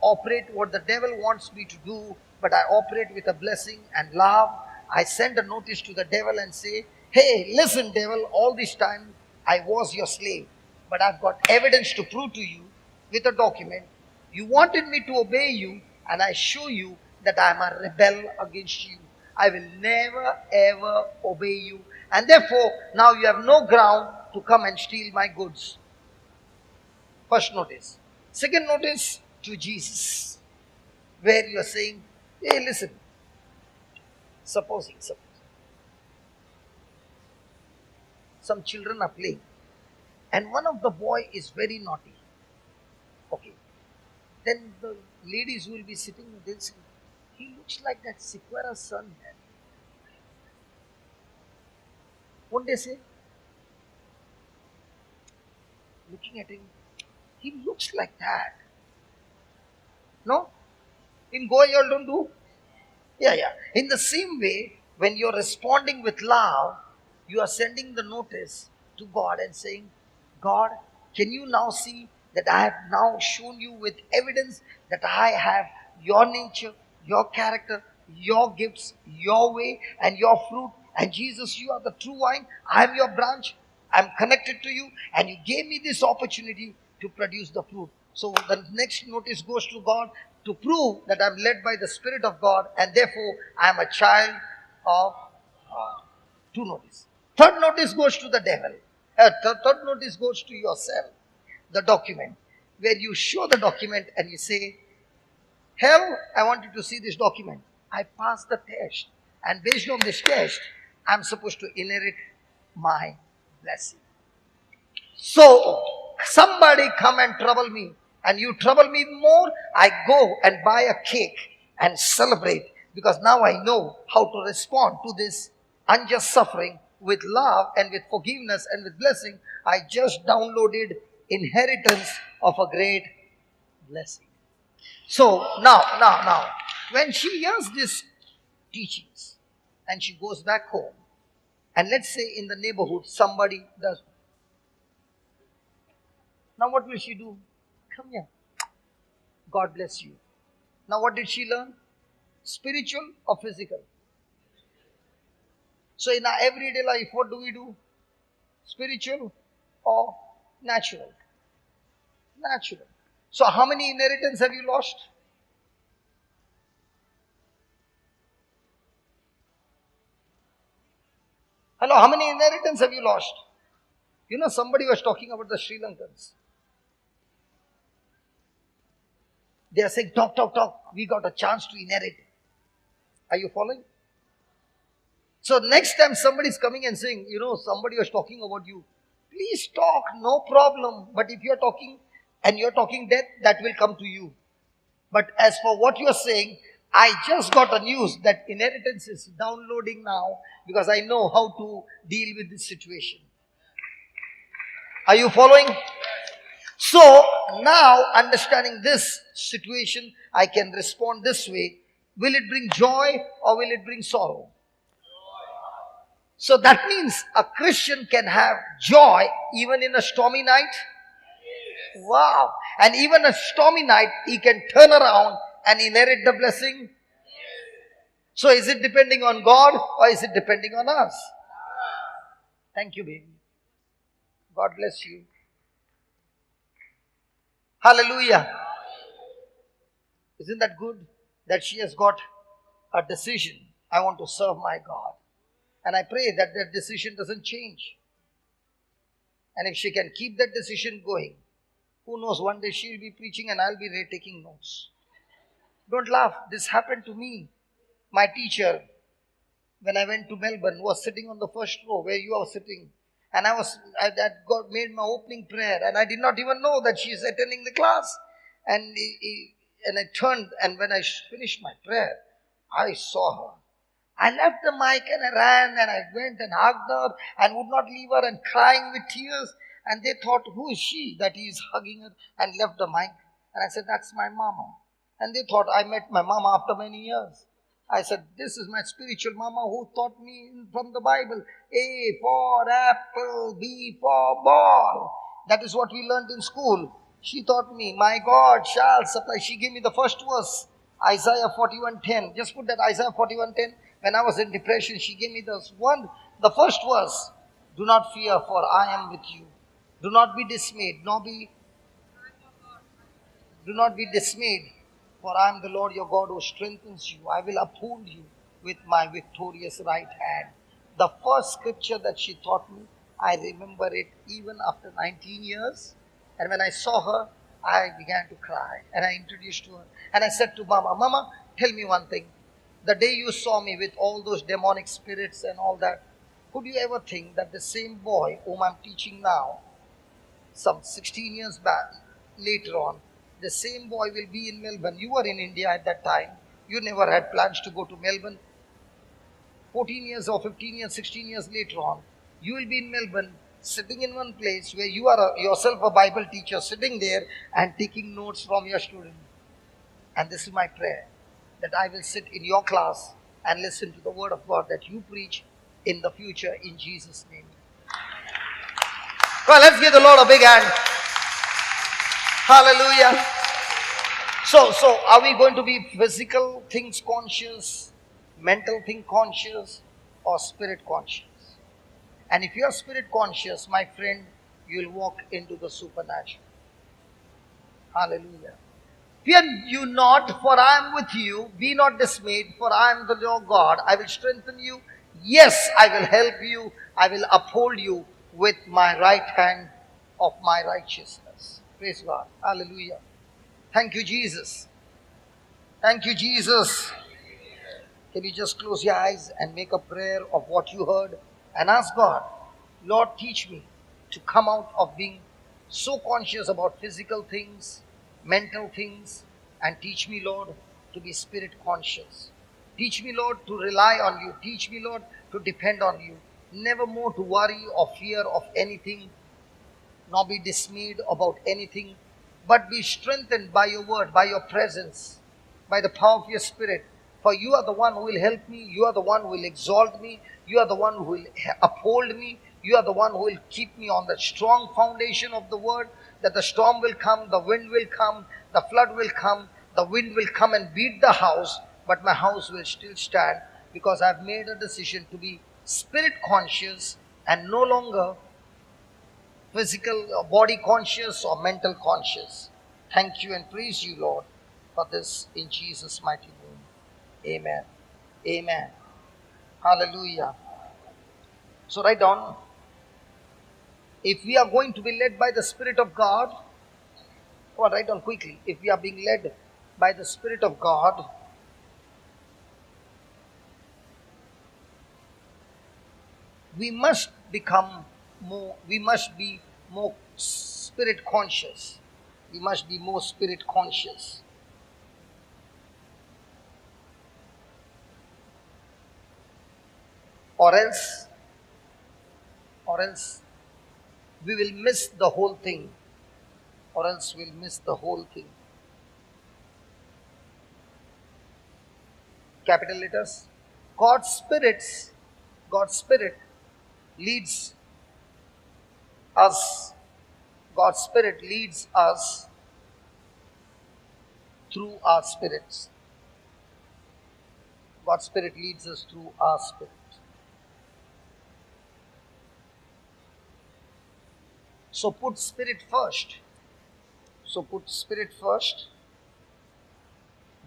operate what the devil wants me to do, but I operate with a blessing and love, I send a notice to the devil and say, hey, listen devil, all this time I was your slave, but I've got evidence to prove to you with a document. You wanted me to obey you, and I show you that I am a rebel against you. I will never ever obey you. And therefore, now you have no ground to come and steal my goods. First notice. Second notice to Jesus, where you are saying, hey, listen, supposing some children are playing, and one of the boy is very naughty. Okay. Then the ladies will be sitting and they'll say, he looks like that Sequeira's son. Won't they say? Looking at him, he looks like that. No? In Goa you all don't do? Yeah. In the same way, when you're responding with love, you are sending the notice to God and saying, God, can you now see that I have now shown you with evidence that I have your nature, your character, your gifts, your way, and your fruit. And Jesus, you are the true vine. I am your branch. I am connected to you. And you gave me this opportunity to produce the fruit. So the next notice goes to God to prove that I am led by the Spirit of God. And therefore, I am a child of God. Two notice. Third notice goes to the devil. Third notice goes to yourself. The document. Where you show the document and you say, hell, I want you to see this document. I passed the test. And based on this test, I'm supposed to inherit my blessing. So, somebody come and trouble me. And you trouble me more, I go and buy a cake and celebrate. Because now I know how to respond to this unjust suffering with love and with forgiveness and with blessing. I just downloaded inheritance of a great blessing. So now, when she hears these teachings and she goes back home, and let's say in the neighborhood somebody does, now what will she do? Come here. God bless you. Now what did she learn? Spiritual or physical? So in our everyday life, what do we do? Spiritual or natural? Natural. So how many inheritance have you lost? Hello, how many inheritance have you lost? You know, somebody was talking about the Sri Lankans. They are saying, talk. We got a chance to inherit. Are you following? So next time somebody is coming and saying, you know, somebody was talking about you. Please talk, no problem. But if you are talking and you are talking death, that will come to you. But as for what you are saying, I just got a news that inheritance is downloading now because I know how to deal with this situation. Are you following? So now understanding this situation, I can respond this way. Will it bring joy or will it bring sorrow? So that means a Christian can have joy even in a stormy night. Wow. And even a stormy night, he can turn around and inherit the blessing. So is it depending on God or is it depending on us? Thank you, baby. God bless you. Hallelujah. Isn't that good? That she has got a decision. I want to serve my God. And I pray that that decision doesn't change. And if she can keep that decision going, who knows, one day she'll be preaching and I'll be there taking notes. Don't laugh. This happened to me. My teacher, when I went to Melbourne, was sitting on the first row where you are sitting. And I had got made my opening prayer and I did not even know that she is attending the class. And I turned, and when I finished my prayer, I saw her. I left the mic and I ran and I went and hugged her and would not leave her and crying with tears. And they thought, who is she that he is hugging her, and left the mic. And I said, that's my mama. And they thought I met my mama after many years. I said, this is my spiritual mama who taught me from the Bible. A for apple, B for ball. That is what we learned in school. She taught me, my God shall supply. She gave me the first verse, Isaiah 41:10. Just put that Isaiah 41:10. When I was in depression, she gave me the first verse. Do not fear, for I am with you. Do not be dismayed, do not be dismayed, For I am the Lord your God who strengthens you. I will uphold you with my victorious right hand. The first scripture that she taught me, I remember it even after 19 years. And when I saw her, I began to cry. And I introduced to her. And I said to Mama, Mama, tell me one thing. The day you saw me with all those demonic spirits and all that, could you ever think that the same boy whom I'm teaching now, some 16 years back, later on, the same boy will be in Melbourne? You were in India at that time. You never had plans to go to Melbourne. 14 years or 15 years, 16 years later on, you will be in Melbourne, sitting in one place where you are yourself a Bible teacher, sitting there and taking notes from your student. And this is my prayer, that I will sit in your class and listen to the word of God that you preach in the future, in Jesus' name. Well, let's give the Lord a big hand. Hallelujah. So are we going to be physical things conscious, mental thing conscious, or spirit conscious? And if you are spirit conscious, my friend, you will walk into the supernatural. Hallelujah. Fear you not, for I am with you. Be not dismayed, for I am the Lord God. I will strengthen you. Yes, I will help you. I will uphold you with my right hand of my righteousness. Praise God. Hallelujah. Thank you, Jesus. Thank you, Jesus. Can you just close your eyes and make a prayer of what you heard and ask God, Lord, teach me to come out of being so conscious about physical things, mental things, and teach me, Lord, to be spirit conscious. Teach me, Lord, to rely on you. Teach me, Lord, to depend on you. Never more to worry or fear of anything, nor be dismayed about anything, but be strengthened by your word, by your presence, by the power of your spirit. For you are the one who will help me, you are the one who will exalt me, you are the one who will uphold me, you are the one who will keep me on the strong foundation of the word, that the storm will come, the wind will come, the flood will come, the wind will come and beat the house, but my house will still stand, because I've made a decision to be spirit conscious and no longer physical or body conscious or mental conscious. Thank you and praise you, Lord, for this in Jesus' mighty name. Amen. Amen. Hallelujah. So write down, if we are going to be led by the Spirit of God, come on, write down quickly. If we are being led by the Spirit of God, we must be more spirit conscious. We must be more spirit conscious. Or else we will miss the whole thing. Or else we'll miss the whole thing. Capital letters. God's Spirit leads us. God's Spirit leads us through our spirits. God's Spirit leads us through our spirit. So put spirit first. So put spirit first.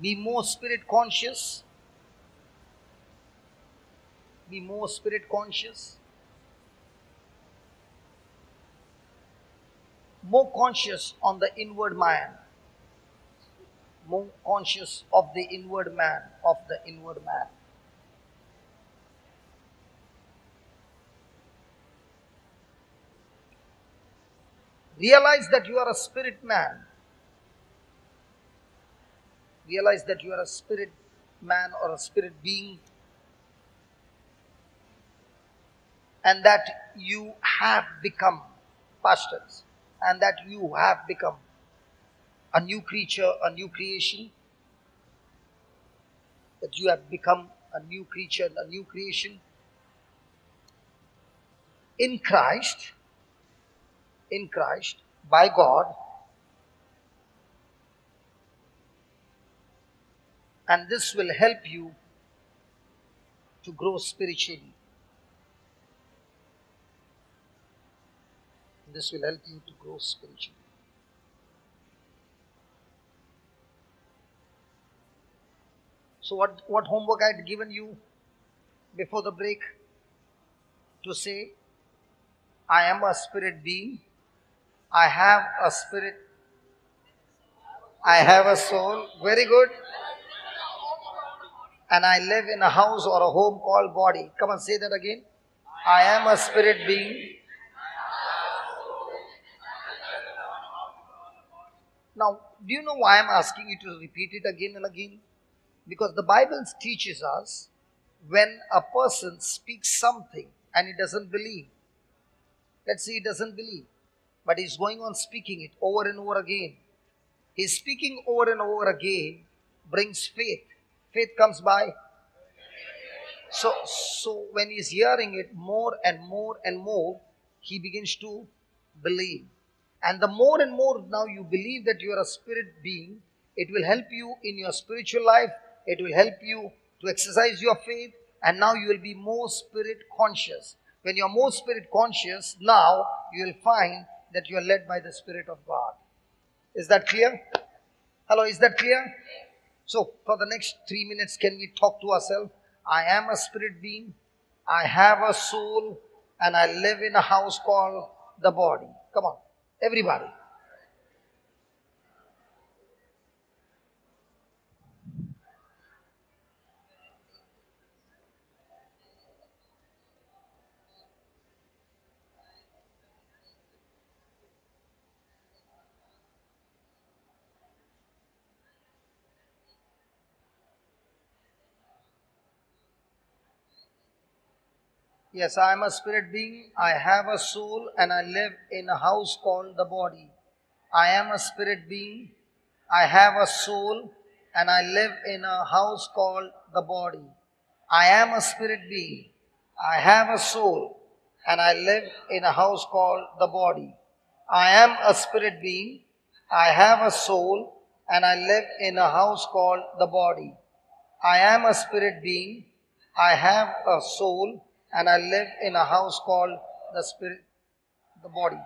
Be more spirit conscious. Be more spirit conscious. More conscious on the inward man. More conscious of the inward man. Of the inward man. Realize that you are a spirit man. Realize that you are a spirit man or a spirit being, and that you have become pastors, and that you have become a new creature, a new creation, that you have become a new creature, a new creation in Christ, by God, and this will help you to grow spiritually. This will help you to grow spiritually. So what homework I had given you before the break? To say, I am a spirit being. I have a spirit. I have a soul. Very good. And I live in a house or a home called body. Come on, say that again. I am a spirit being. Now, do you know why I'm asking you to repeat it again and again? Because the Bible teaches us when a person speaks something and he doesn't believe, let's say he doesn't believe, but he's going on speaking it over and over again. His speaking over and over again brings faith. Faith comes by. So when he's hearing it more and more and more, he begins to believe. And the more and more now you believe that you are a spirit being, it will help you in your spiritual life. It will help you to exercise your faith. And now you will be more spirit conscious. When you are more spirit conscious, now you will find that you are led by the Spirit of God. Is that clear? Hello, is that clear? So, for the next 3 minutes, can we talk to ourselves? I am a spirit being, I have a soul, and I live in a house called the body. Come on, everybody. Yes, I am a spirit being, I have a soul, and I live in a house called the body. I am a spirit being, I have a soul, and I live in a house called the body. I am a spirit being, I have a soul, and I live in a house called the body. I am a spirit being, I have a soul, and I live in a house called the body. I am a spirit being, I have a soul, and I live in a house called the spirit, the body.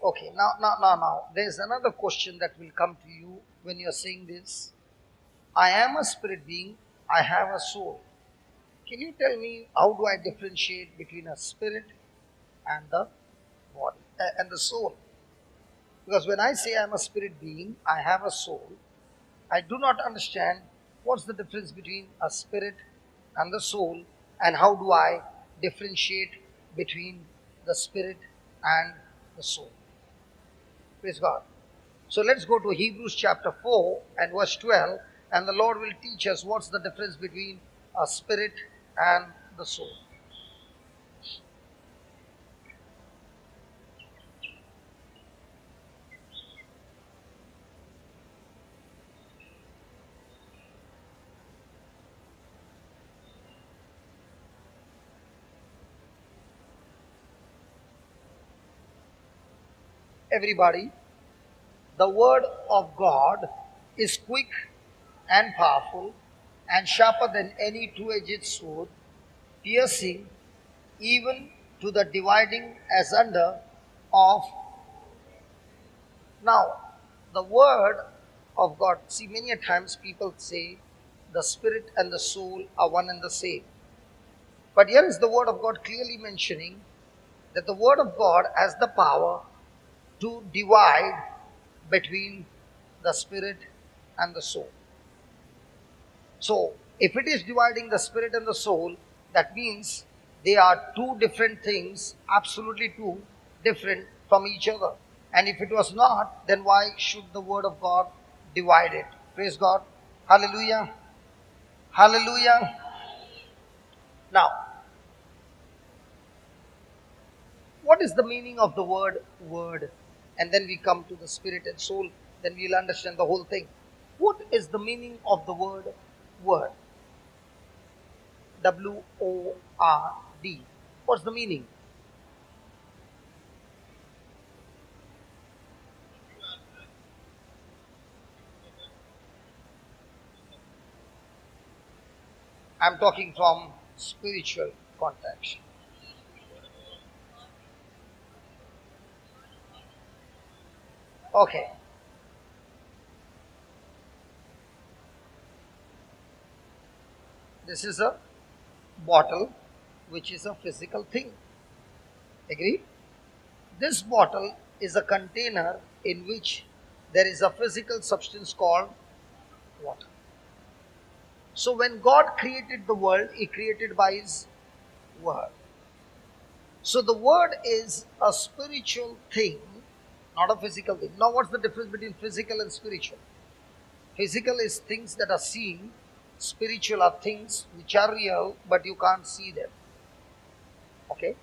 Okay. Now. There's another question that will come to you when you're saying this. I am a spirit being, I have a soul. Can you tell me how do I differentiate between a spirit and the body and the soul? Because when I say I'm a spirit being, I have a soul, I do not understand what's the difference between a spirit and the soul, and how do I differentiate between the spirit and the soul. Praise God. So let's go to Hebrews chapter 4 and verse 12, and the Lord will teach us what's the difference between a spirit and the soul. Everybody, the word of God is quick and powerful and sharper than any two-edged sword, piercing even to the dividing asunder of. Now, the word of God, see, many a times people say the spirit and the soul are one and the same. But here is the word of God clearly mentioning that the word of God has the power to divide between the spirit and the soul. So, if it is dividing the spirit and the soul, that means they are two different things, absolutely two different from each other. And if it was not, then why should the word of God divide it? Praise God. Hallelujah. Hallelujah. Now, what is the meaning of the word word? and then we come to the spirit and soul, then we'll understand the whole thing. What is the meaning of the word word? W-O-R-D. What's the meaning? I'm talking from spiritual context. Okay. This is a bottle which is a physical thing. Agree? This bottle is a container in which there is a physical substance called water. So when God created the world, He created by His word. So the word is a spiritual thing, not a physical thing. Now what's the difference between physical and spiritual? Physical is things that are seen. Spiritual are things which are real but you can't see them. Okay?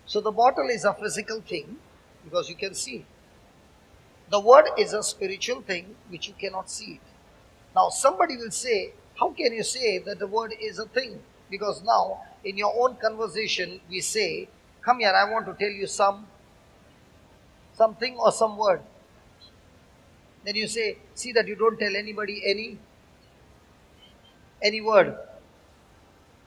So the bottle is a physical thing because you can see it. The word is a spiritual thing which you cannot see it. Now somebody will say, how can you say that the word is a thing? Because now in your own conversation we say, come here, I want to tell you something or some word. Then you say, see that you don't tell anybody any word.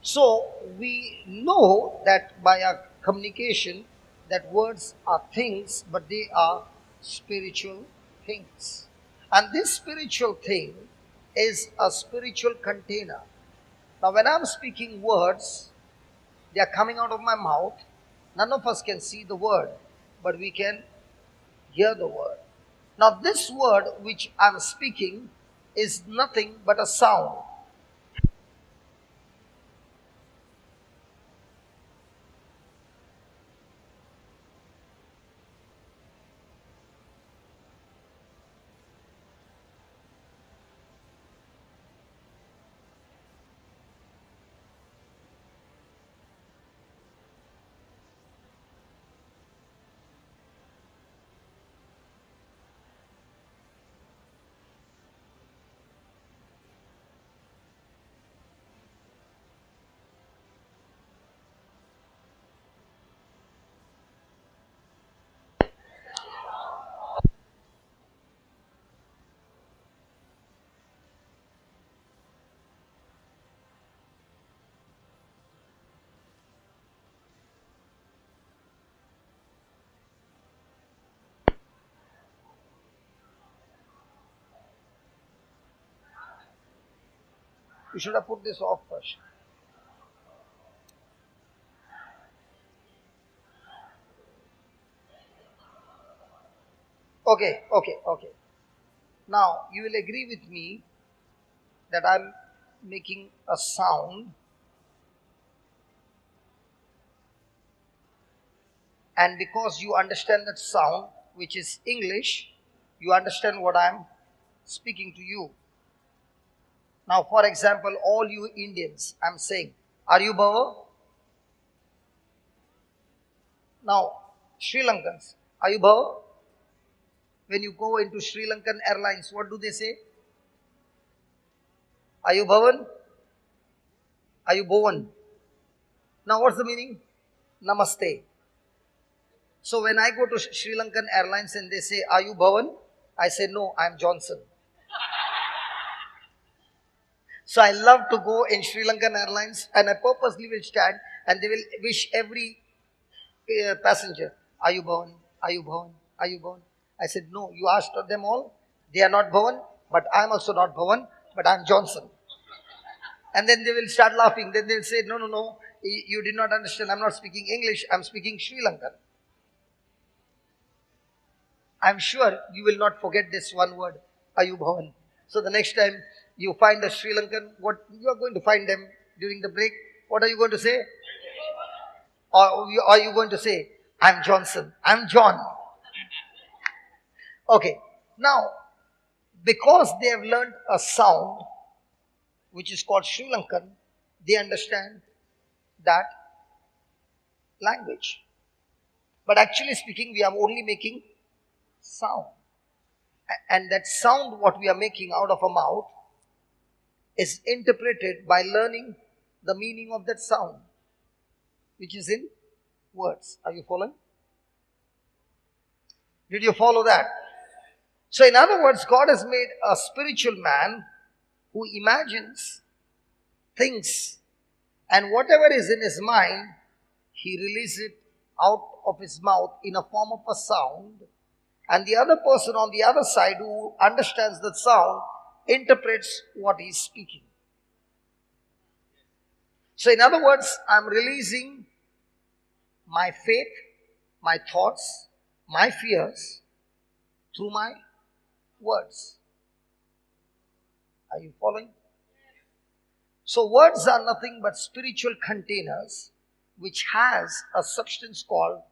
So we know that by our communication that words are things, but they are spiritual things. And this spiritual thing is a spiritual container. Now when I'm speaking words, they are coming out of my mouth. None of us can see the word, but we can hear the word. Now this word which I'm speaking is nothing but a sound. You should have put this off first. Okay. Now you will agree with me that I'm making a sound, and because you understand that sound, which is English, you understand what I'm speaking to you. Now, for example, all you Indians, I'm saying, are you Bhava? Now, Sri Lankans, are you Bhava? When you go into Sri Lankan Airlines, what do they say? Are you Bhavan? Are you Bhavan? Now, what's the meaning? Namaste. So when I go to Sri Lankan Airlines and they say, are you Bhavan? I say, no, I'm Johnson. So I love to go in Sri Lankan Airlines and I purposely will stand and they will wish every passenger, are you Bhavan? Are you Bhavan? Are you Bhavan? I said, no, you asked them all. They are not Bhavan, but I'm also not Bhavan, but I'm Johnson. And then they will start laughing. Then they'll say, no, you did not understand. I'm not speaking English. I'm speaking Sri Lankan. I'm sure you will not forget this one word, Ayubhavan. So the next time you find a Sri Lankan, what you are going to find them during the break, what are you going to say? Or are you going to say, I'm Johnson, I'm John? Okay, now because they have learned a sound which is called Sri Lankan, they understand that language. But actually speaking, we are only making sound. And that sound, what we are making out of our mouth, is interpreted by learning the meaning of that sound, which is in words. Are you following? Did you follow that? So, in other words, God has made a spiritual man who imagines things, and whatever is in his mind, he releases it out of his mouth in a form of a sound, and the other person on the other side who understands the sound interprets what he's speaking. So, in other words, I'm releasing my faith, my thoughts, my fears through my words. Are you following? So words are nothing but spiritual containers which has a substance called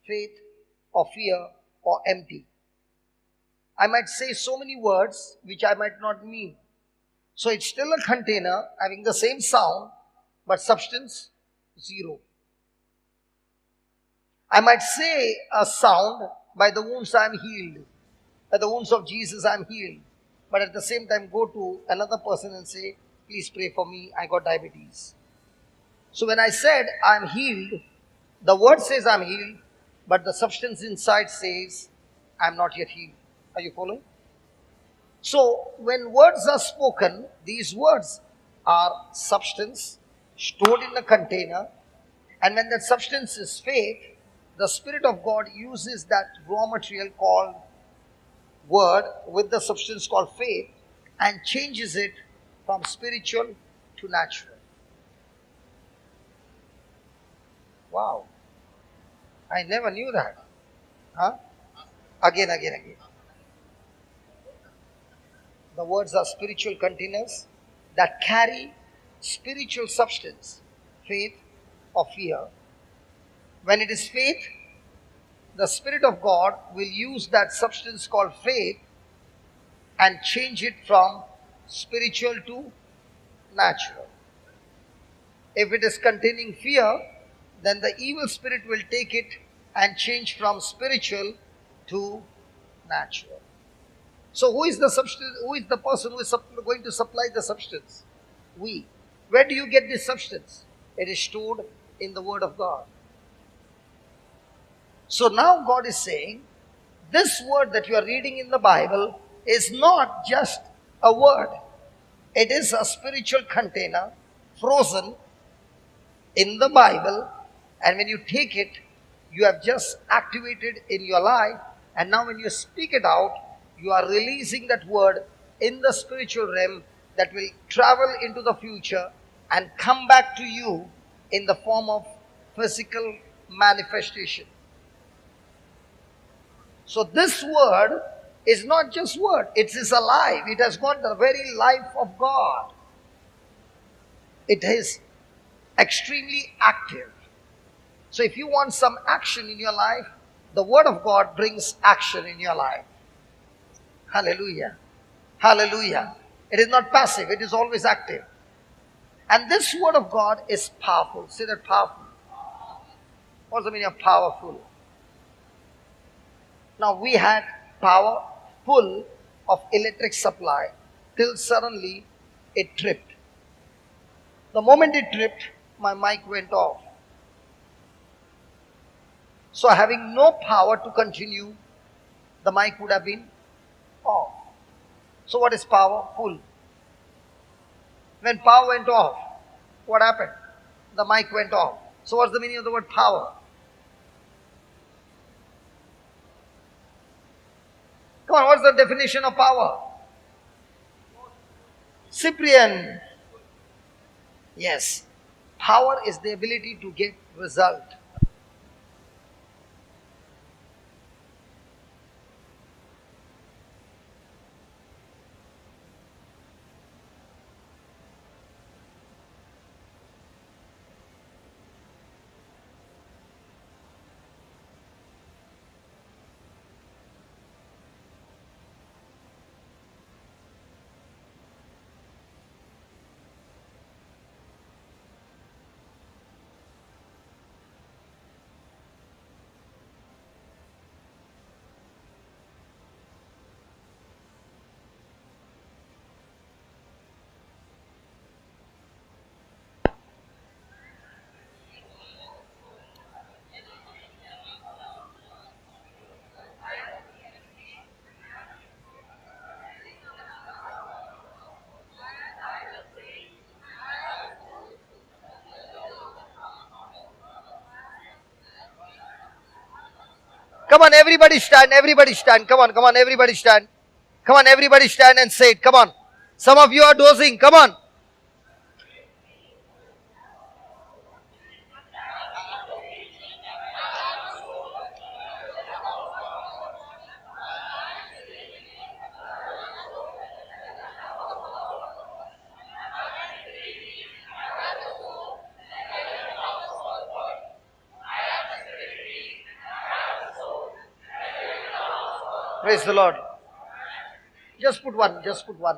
faith or fear or empty. I might say so many words which I might not mean. So it's still a container having the same sound but substance zero. I might say a sound, by the wounds I am healed. By the wounds of Jesus I am healed. But at the same time go to another person and say, please pray for me, I got diabetes. So when I said I am healed, the word says I am healed, but the substance inside says I am not yet healed. Are you following? So when words are spoken, these words are substance stored in a container, and when that substance is faith, the Spirit of God uses that raw material called word with the substance called faith and changes it from spiritual to natural. Wow. I never knew that. Huh? Again. The words are spiritual containers that carry spiritual substance, faith or fear. When it is faith, the Spirit of God will use that substance called faith and change it from spiritual to natural. If it is containing fear, then the evil spirit will take it and change from spiritual to natural. So who is the substance? Who is the person who is going to supply the substance? We. Where do you get this substance? It is stored in the Word of God. So now God is saying, this word that you are reading in the Bible is not just a word. It is a spiritual container frozen in the Bible, and when you take it, you have just activated in your life, and now when you speak it out, you are releasing that word in the spiritual realm that will travel into the future and come back to you in the form of physical manifestation. So this word is not just word, it is alive. It has got the very life of God. It is extremely active. So if you want some action in your life, the Word of God brings action in your life. Hallelujah. Hallelujah. It is not passive, it is always active. And this Word of God is powerful. Say that, powerful. What's the meaning of powerful? Now we had power full of electric supply till suddenly it tripped. The moment it tripped, my mic went off. So having no power to continue, the mic would have been off. So what is power? Full. When power went off, what happened? The mic went off. So what's the meaning of the word power? Come on, what's the definition of power? Cyprian. Yes. Power is the ability to get result. Come on, everybody stand, everybody stand. Come on, everybody stand. Come on, everybody stand and say it. Come on. Some of you are dozing. Come on. Praise the Lord. Just put one, just put one.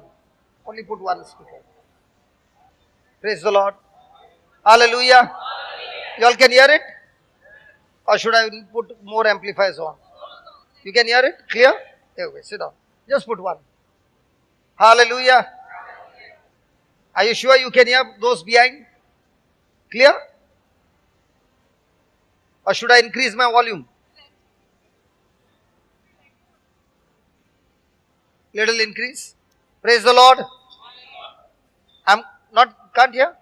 Only put one speaker. Praise the Lord. Hallelujah. You all can hear it? Or should I put more amplifiers on? You can hear it? Clear? Okay, sit down. Just put one. Hallelujah. Are you sure you can hear those behind? Clear? Or should I increase my volume? Little increase. Praise the Lord. Can't hear?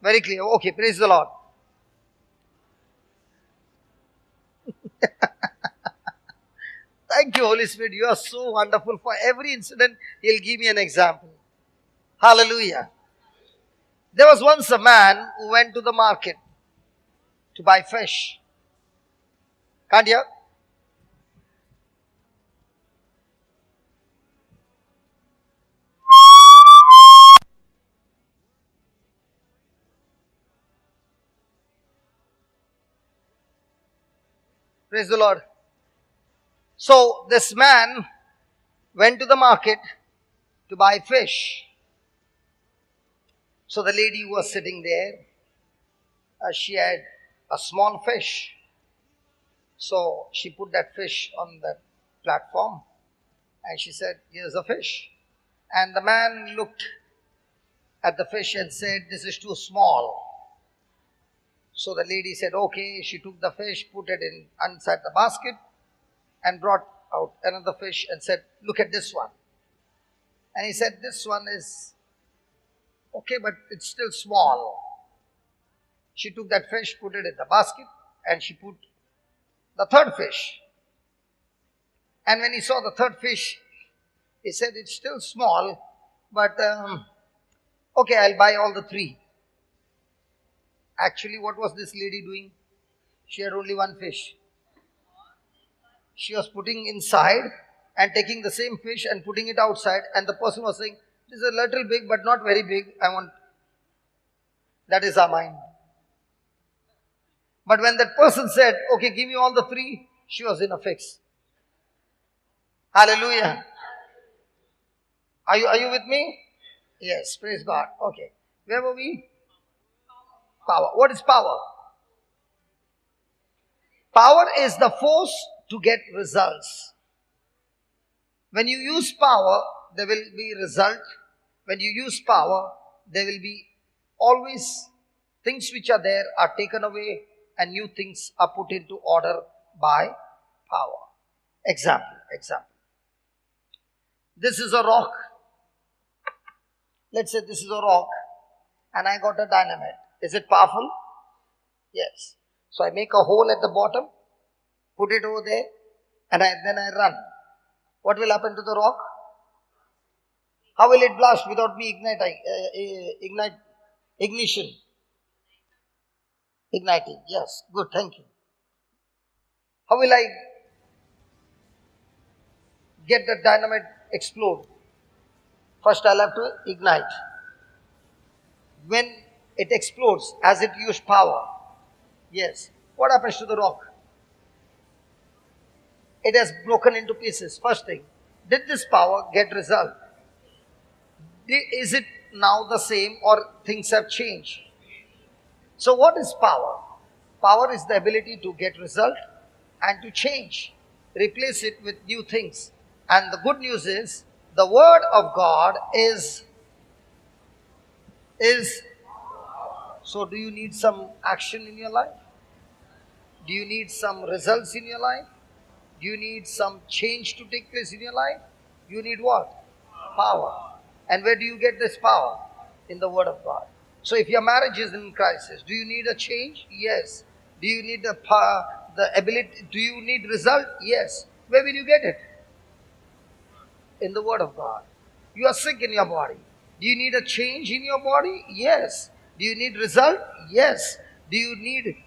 Very clear. Okay, praise the Lord. Thank you, Holy Spirit. You are so wonderful. For every incident, He'll give me an example. Hallelujah. There was once a man who went to the market to buy fish. Can't hear? Praise the Lord. So, this man went to the market to buy fish. So, the lady who was sitting there, she had a small fish. So, she put that fish on the platform and she said, "Here's a fish." And the man looked at the fish and said, "This is too small." So, the lady said, "Okay." She took the fish, put it inside the basket and brought out another fish and said, "Look at this one." And he said, "This one is okay, but it's still small." She took that fish, put it in the basket, and she put the third fish. And when he saw the third fish, he said, "It's still small, but okay, I'll buy all the three." Actually, what was this lady doing? She had only one fish. She was putting inside and taking the same fish and putting it outside, and the person was saying, "This is a little big, but not very big. I want." That is our mind. But when that person said, "Okay, give me all the three," she was in a fix. Hallelujah. Are you with me? Yes, praise God. Okay. Where were we? Power. What is power? Power is the force to get results. When you use power, there will be result. When you use power, there will be always things which are there are taken away and new things are put into order by power. Example. This is a rock. Let's say this is a rock and I got a dynamite. Is it powerful? Yes. So I make a hole at the bottom, put it over there, and then I run. What will happen to the rock? How will it blast without me ignition? Igniting. Yes. Good. Thank you. How will I get the dynamite explode? First I'll have to ignite. When it explodes, as it used power, yes, what happens to the rock? It has broken into pieces. First thing, did this power get result? Is it now the same or things have changed? So what is power? Power is the ability to get result and to change, replace it with new things. And the good news is, the word of God is. So do you need some action in your life? Do you need some results in your life? Do you need some change to take place in your life? You need what? Power. And where do you get this power? In the word of God. So if your marriage is in crisis, do you need a change? Yes. Do you need the ability? Do you need result? Yes. Where will you get it? In the Word of God. You are sick in your body. Do you need a change in your body? Yes. Do you need result? Yes. Do you need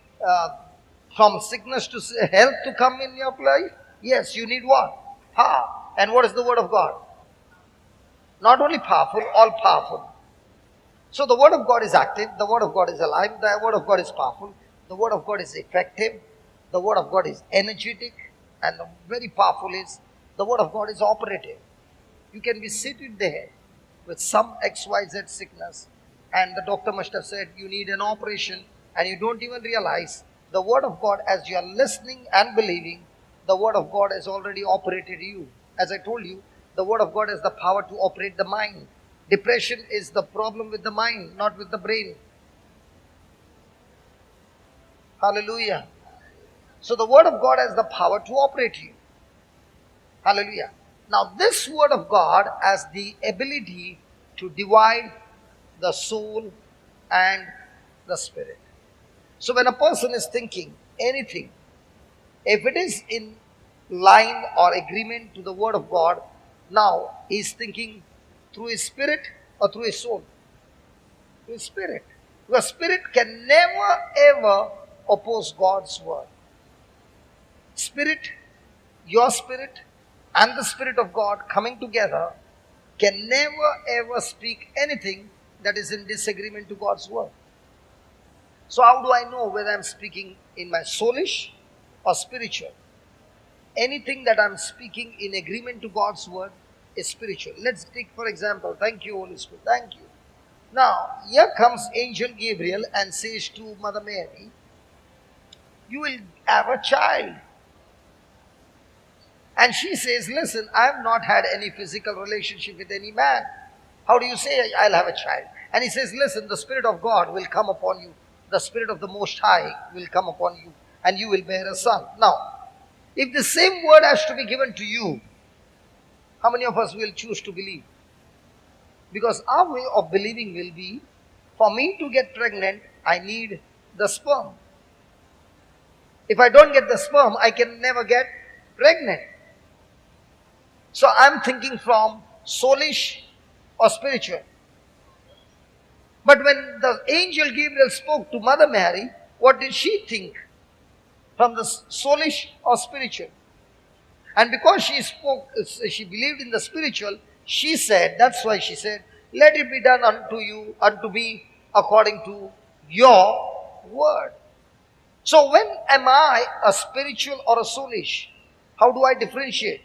from sickness to health to come in your life? Yes. You need what? Power. And what is the Word of God? Not only powerful, all powerful. So the Word of God is active, the Word of God is alive, the Word of God is powerful, the Word of God is effective, the Word of God is energetic, and the very powerful is the Word of God is operative. You can be seated there with some XYZ sickness, and the doctor must have said you need an operation, and you don't even realize the Word of God, as you are listening and believing, the Word of God has already operated you. As I told you, the Word of God has the power to operate the mind. Depression is the problem with the mind, not with the brain. Hallelujah. So the Word of God has the power to operate you. Hallelujah. Now this Word of God has the ability to divide the soul and the spirit. So when a person is thinking anything, if it is in line or agreement to the Word of God, now he is thinking through his spirit or through his soul? Through his spirit. Because spirit can never ever oppose God's word. Spirit, your spirit and the Spirit of God coming together can never ever speak anything that is in disagreement to God's word. So how do I know whether I'm speaking in my soulish or spiritual? Anything that I'm speaking in agreement to God's word is spiritual. Let's take for example, thank you Holy Spirit, thank you. Now, here comes Angel Gabriel and says to Mother Mary, you will have a child. And she says, listen, I have not had any physical relationship with any man. How do you say I'll have a child? And he says, listen, the Spirit of God will come upon you. The Spirit of the Most High will come upon you and you will bear a son. Now, if the same word has to be given to you, how many of us will choose to believe? Because our way of believing will be, for me to get pregnant, I need the sperm. If I don't get the sperm, I can never get pregnant. So I'm thinking from soulish or spiritual. But when the angel Gabriel spoke to Mother Mary, what did she think? From the soulish or spiritual? And because she believed in the spiritual, she said, that's why she said, let it be done unto you, unto me, according to your word. So when am I a spiritual or a soulish? How do I differentiate?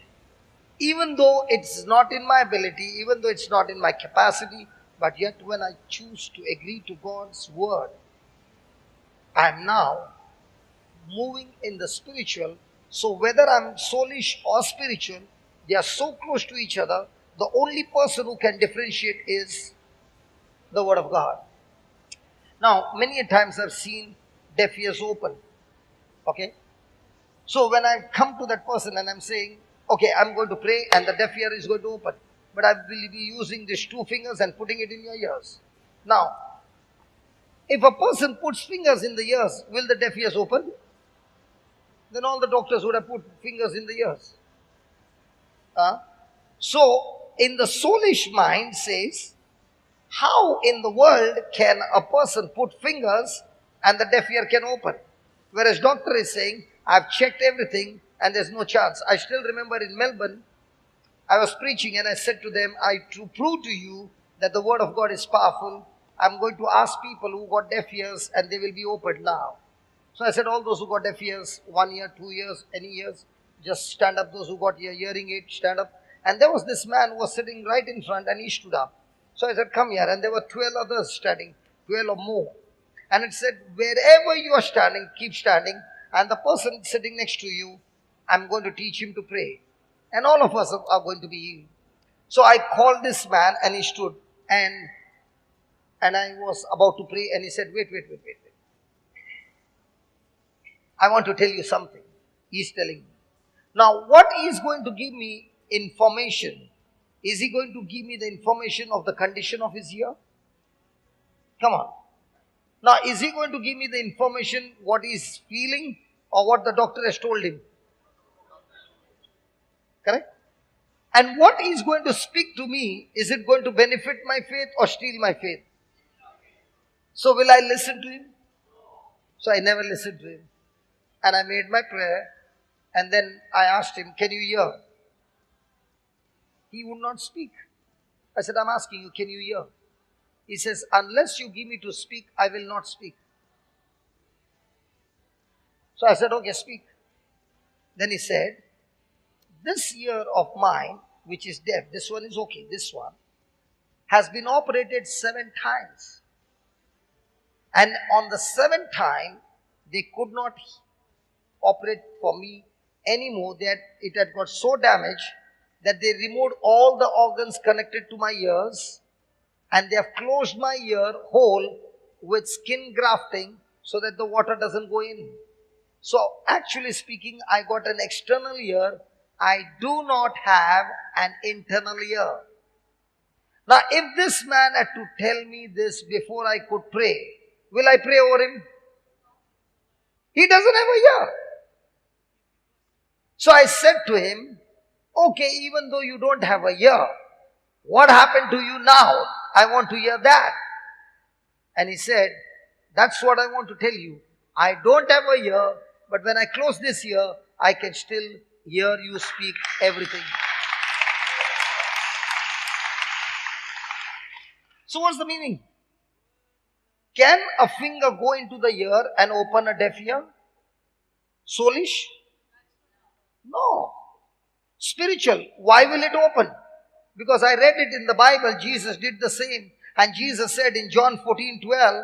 Even though it's not in my ability, even though it's not in my capacity, but yet when I choose to agree to God's word, I am now moving in the spiritual. So whether I'm soulish or spiritual, they are so close to each other, the only person who can differentiate is the Word of God. Now, many a times I've seen deaf ears open. Okay? So when I come to that person and I'm saying, okay, I'm going to pray and the deaf ear is going to open. But I will be using these two fingers and putting it in your ears. Now, if a person puts fingers in the ears, will the deaf ears open? Then all the doctors would have put fingers in the ears. So, in the soulish mind says, how in the world can a person put fingers and the deaf ear can open? Whereas doctor is saying, I've checked everything and there's no chance. I still remember in Melbourne, I was preaching and I said to them, to prove to you that the word of God is powerful, I'm going to ask people who got deaf ears and they will be opened now. So I said, all those who got deaf ears, 1 year, 2 years, any years, just stand up. Those who got your hearing aid, stand up. And there was this man who was sitting right in front and he stood up. So I said, come here. And there were 12 others standing, 12 or more. And it said, wherever you are standing, keep standing. And the person sitting next to you, I'm going to teach him to pray. And all of us are going to be healed. So I called this man and he stood. And I was about to pray and he said, wait. I want to tell you something. He's telling me. Now, what he is going to give me information? Is he going to give me the information of the condition of his ear? Come on. Now, is he going to give me the information what he's feeling or what the doctor has told him? Correct? And what he's going to speak to me, is it going to benefit my faith or steal my faith? So will I listen to him? So I never listened to him. And I made my prayer. And then I asked him, can you hear? He would not speak. I said, I'm asking you, can you hear? He says, unless you give me to speak, I will not speak. So I said, okay, speak. Then he said, this ear of mine, which is deaf, this one is okay, this one, has been operated 7 times. And on the 7th time, they could not operate for me anymore. That it had got so damaged that they removed all the organs connected to my ears, and they have closed my ear whole with skin grafting so that the water doesn't go in. So actually speaking, I got an external ear. I do not have an internal ear. Now, if this man had to tell me this before I could pray, will I pray over him? He doesn't have a ear. So I said to him, okay, even though you don't have a ear, what happened to you now? I want to hear that. And he said, that's what I want to tell you. I don't have a ear, but when I close this ear, I can still hear you speak everything. So what's the meaning? Can a finger go into the ear and open a deaf ear? Soulish? No. Spiritual. Why will it open? Because I read it in the Bible, Jesus did the same. And Jesus said in John 14:12,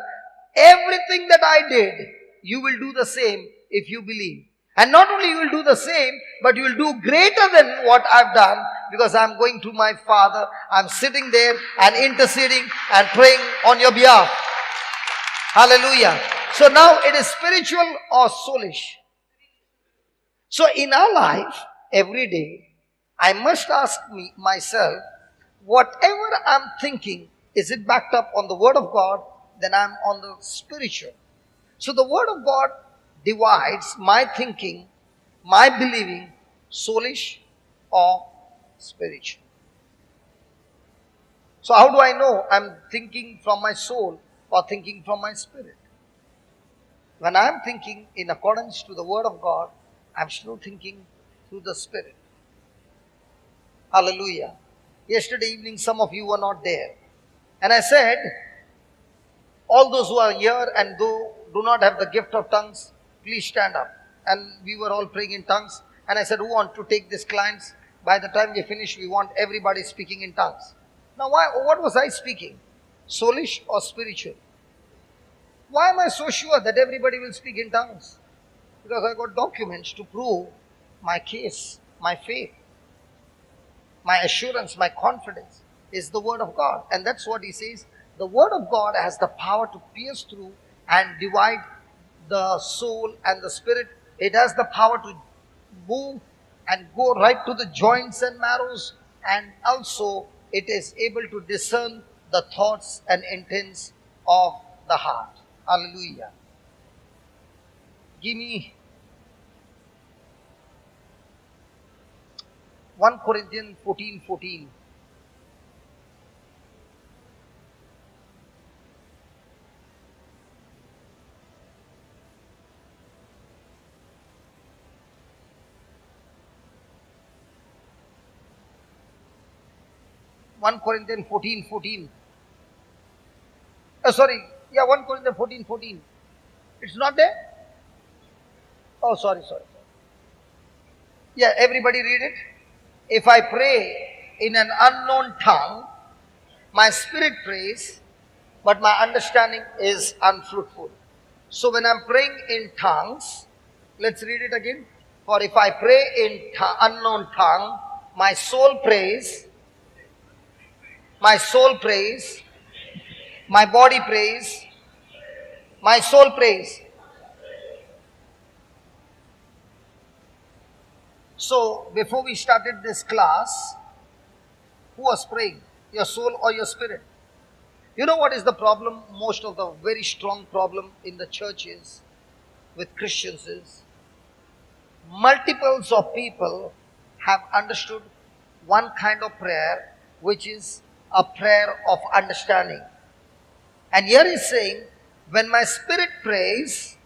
everything that I did, you will do the same if you believe. And not only you will do the same, but you will do greater than what I've done, because I'm going to my Father. I'm sitting there and interceding and praying on your behalf. Hallelujah. So now it is spiritual or soulish. So in our life, every day, I must ask myself, whatever I'm thinking, is it backed up on the Word of God? Then I'm on the spiritual. So the Word of God divides my thinking, my believing, soulish or spiritual. So how do I know I'm thinking from my soul or thinking from my spirit? When I'm thinking in accordance to the Word of God, I'm still thinking through the Spirit. Hallelujah. Yesterday evening, some of you were not there. And I said, all those who are here and do not have the gift of tongues, please stand up. And we were all praying in tongues. And I said, who want to take these clients? By the time we finish, we want everybody speaking in tongues. Now, what was I speaking? Soulish or spiritual? Why am I so sure that everybody will speak in tongues? Because I got documents to prove my case, my faith, my assurance, my confidence is the Word of God. And that's what he says. The Word of God has the power to pierce through and divide the soul and the spirit. It has the power to move and go right to the joints and marrows. And also it is able to discern the thoughts and intents of the heart. Hallelujah. Give me 1 Corinthians 14:14. One Corinthians 14:14. Sorry. Yeah, 1 Corinthians 14:14. It's not there? Oh, sorry. Yeah, everybody read it. If I pray in an unknown tongue, my spirit prays, but my understanding is unfruitful. So when I'm praying in tongues, let's read it again. For if I pray in unknown tongue, my soul prays, my body prays, my soul prays. So before we started this class, who was praying? Your soul or your spirit? You know what is the problem? Most of the very strong problem in the churches with Christians is multiples of people have understood one kind of prayer, which is a prayer of understanding. And here he's saying, when my spirit prays,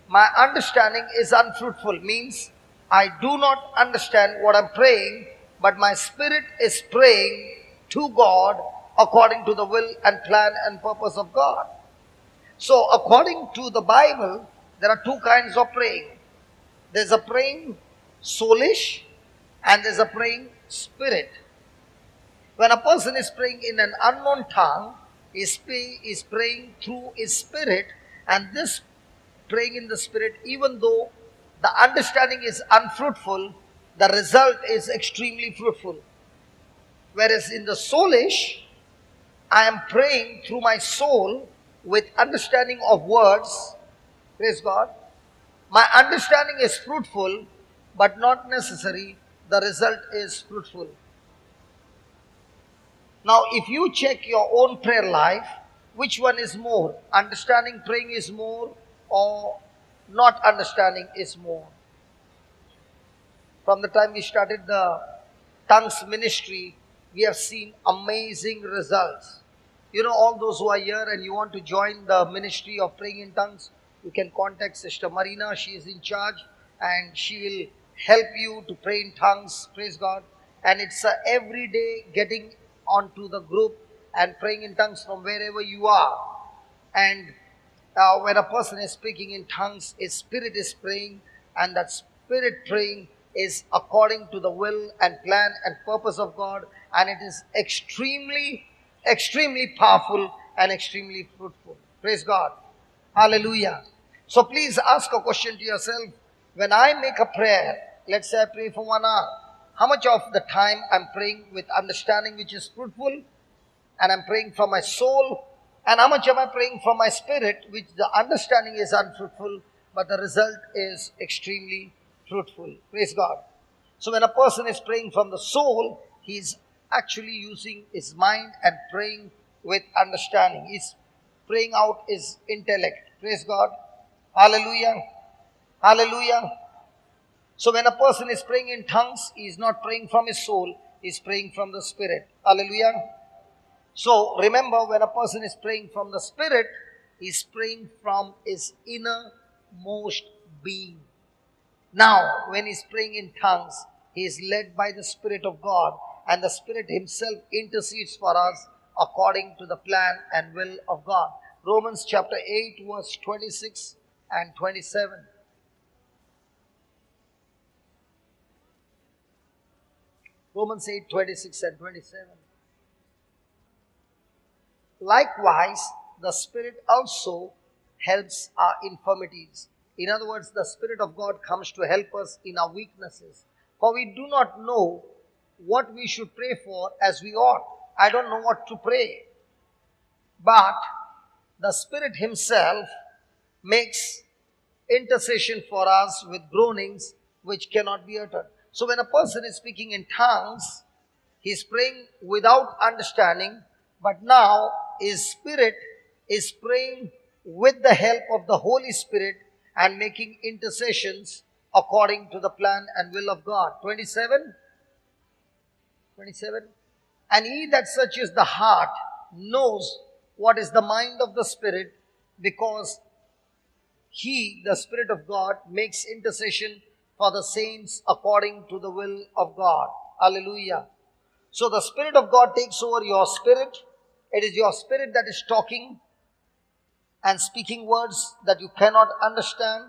my understanding is unfruitful. Means I do not understand what I'm praying, but my spirit is praying to God according to the will and plan and purpose of God. So according to the Bible, there are two kinds of praying. There's a praying soulish and there's a praying spirit. When a person is praying in an unknown tongue, is praying through his spirit, and this praying in the spirit, even though the understanding is unfruitful, the result is extremely fruitful. Whereas in the soulish, I am praying through my soul with understanding of words. Praise God. My understanding is fruitful, but not necessary. The result is fruitful. Now, if you check your own prayer life, which one is more? Understanding praying is more, or not understanding is more? From the time we started the tongues ministry, we have seen amazing results. You know, all those who are here and you want to join the ministry of praying in tongues, you can contact Sister Marina. She is in charge and she will help you to pray in tongues. Praise God. And it's a every day getting onto the group and praying in tongues from wherever you are. And when a person is speaking in tongues, his spirit is praying, and that spirit praying is according to the will and plan and purpose of God, and it is extremely, extremely powerful and extremely fruitful. Praise God. Hallelujah. So please ask a question to yourself. When I make a prayer, let's say I pray for 1 hour, how much of the time I'm praying with understanding which is fruitful, and I'm praying from my soul, and how much am I praying from my spirit, which the understanding is unfruitful, but the result is extremely fruitful. Praise God. So when a person is praying from the soul, he is actually using his mind and praying with understanding. He's praying out his intellect. Praise God. Hallelujah. Hallelujah. So when a person is praying in tongues, he is not praying from his soul, he is praying from the spirit. Hallelujah. So remember, when a person is praying from the spirit, he is praying from his innermost being. Now, when he is praying in tongues, he is led by the Spirit of God, and the Spirit himself intercedes for us according to the plan and will of God. Romans chapter 8 verse 26 and 27. Romans 8, 26 and 27. Likewise, the Spirit also helps our infirmities. In other words, the Spirit of God comes to help us in our weaknesses. For we do not know what we should pray for as we ought. I don't know what to pray. But the Spirit Himself makes intercession for us with groanings which cannot be uttered. So when a person is speaking in tongues, he is praying without understanding, but now his spirit is praying with the help of the Holy Spirit and making intercessions according to the plan and will of God. 27. 27. And he that searches the heart knows what is the mind of the Spirit, because he, the Spirit of God, makes intercession for the saints according to the will of God. Hallelujah. So the Spirit of God takes over your spirit. It is your spirit that is talking and speaking words that you cannot understand,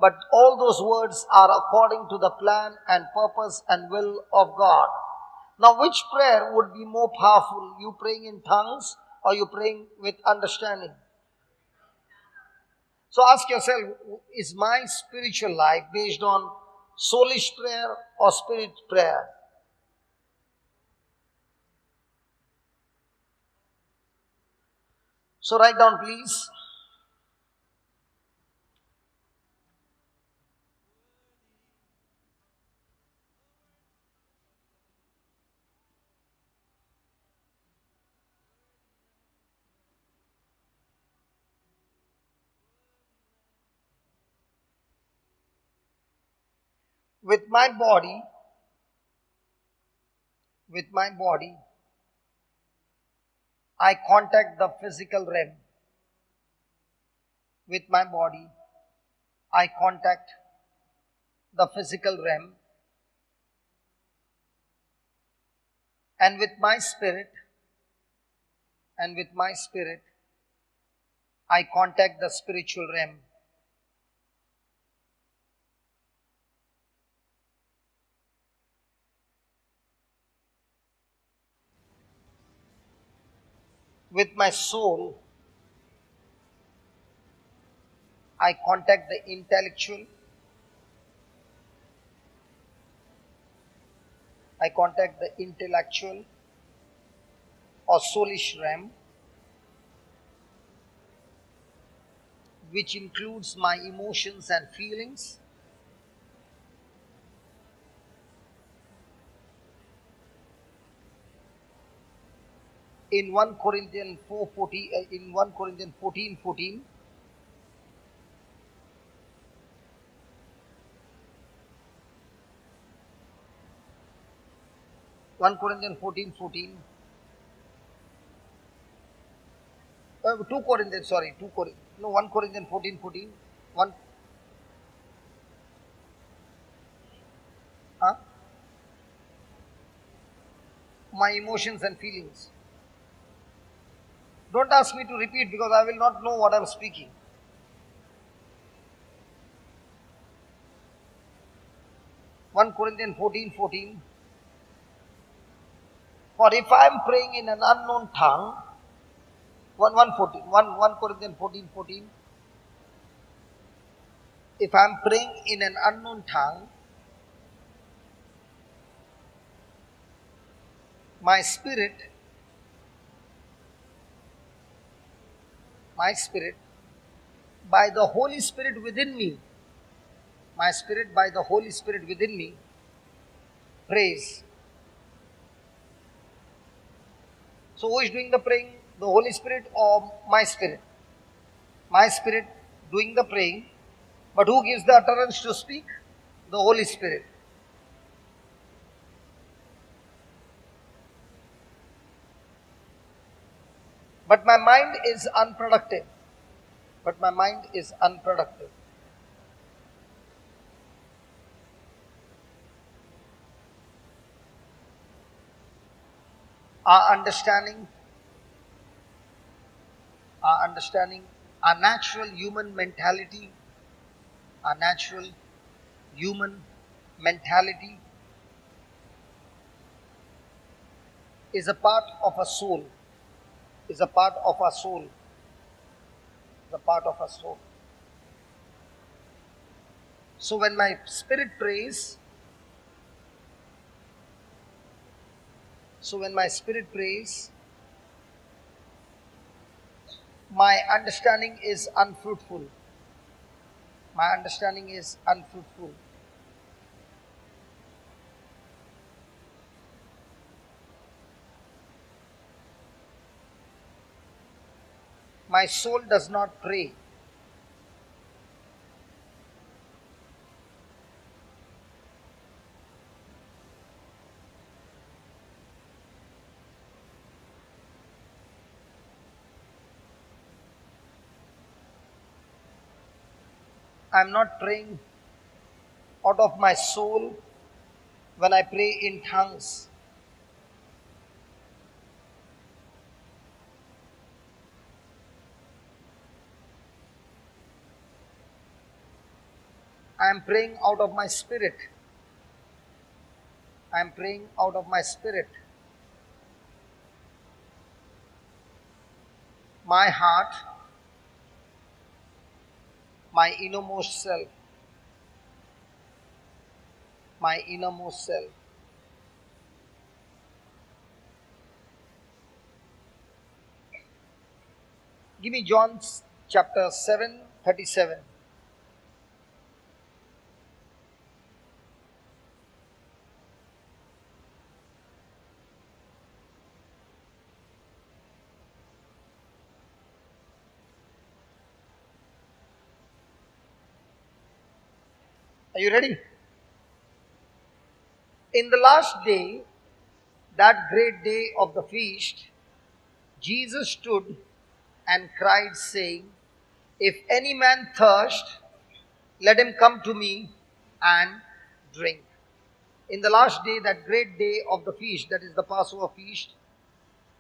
but all those words are according to the plan and purpose and will of God. Now, which prayer would be more powerful? You praying in tongues or you praying with understanding? So ask yourself, is my spiritual life based on soulish prayer or spirit prayer? So write down, please. With my body, with my body, I contact the physical realm. With my body, I contact the physical realm. And with my spirit, and with my spirit, I contact the spiritual realm. With my soul, I contact the intellectual. I contact the intellectual or soulish realm, which includes my emotions and feelings. In 1 Corinthians 4:14, in 1 Corinthians 14:14, 1 Corinthians 14:14, 2 Corinthians, sorry, 2 Corinthians, no, 1 Corinthians 14:14, 1, huh? My emotions and feelings. Don't ask me to repeat because I will not know what I am speaking. 1 Corinthians 14:14. For if I am praying in an unknown tongue, 1 Corinthians 14:14. If I am praying in an unknown tongue, my spirit, my spirit, by the Holy Spirit within me, my spirit by the Holy Spirit within me, prays. So who is doing the praying? The Holy Spirit or my spirit? My spirit doing the praying, but who gives the utterance to speak? The Holy Spirit. But my mind is unproductive. But my mind is unproductive. Our understanding, our understanding, our natural human mentality, our natural human mentality is a part of a soul, is a part of our soul, is a part of our soul. So when my spirit prays, so when my spirit prays, my understanding is unfruitful. My understanding is unfruitful. My soul does not pray. I am not praying out of my soul when I pray in tongues. I am praying out of my spirit. I am praying out of my spirit. My heart, my innermost self, my innermost self. Give me John chapter 7:37. Are you ready? In the last day, that great day of the feast, Jesus stood and cried, saying, "If any man thirst, let him come to me and drink." In the last day, that great day of the feast, that is the Passover feast,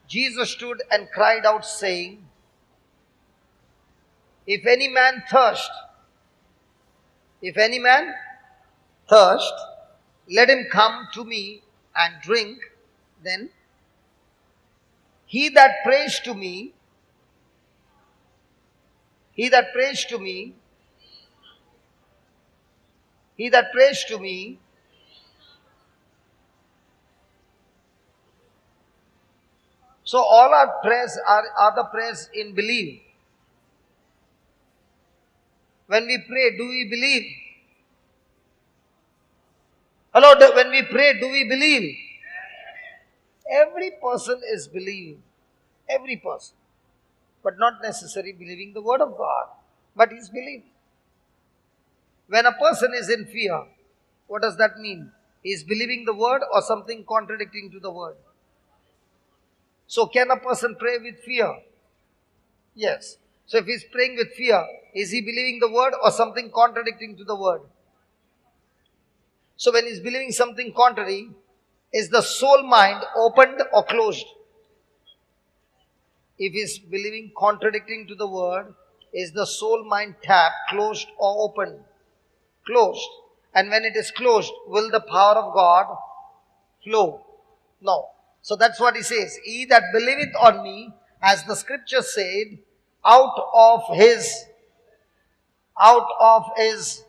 Jesus stood and cried out, saying, "If any man thirst, if any man thirst, let him come to me and drink. Then he that prays to me, he that prays to me, he that prays to me." So all our prayers are the prayers in belief. When we pray, do we believe? Hello, when we pray, do we believe? Every person is believing. Every person. But not necessarily believing the word of God. But he's believing. When a person is in fear, what does that mean? He is believing the word or something contradicting to the word. So can a person pray with fear? Yes. So if he's praying with fear, is he believing the word or something contradicting to the word? So when he's believing something contrary, is the soul mind opened or closed? If he's believing contradicting to the word, is the soul mind tap closed or open? Closed. And when it is closed, will the power of God flow? No. So that's what he says. He that believeth on me, as the scripture said, out of his, out of his,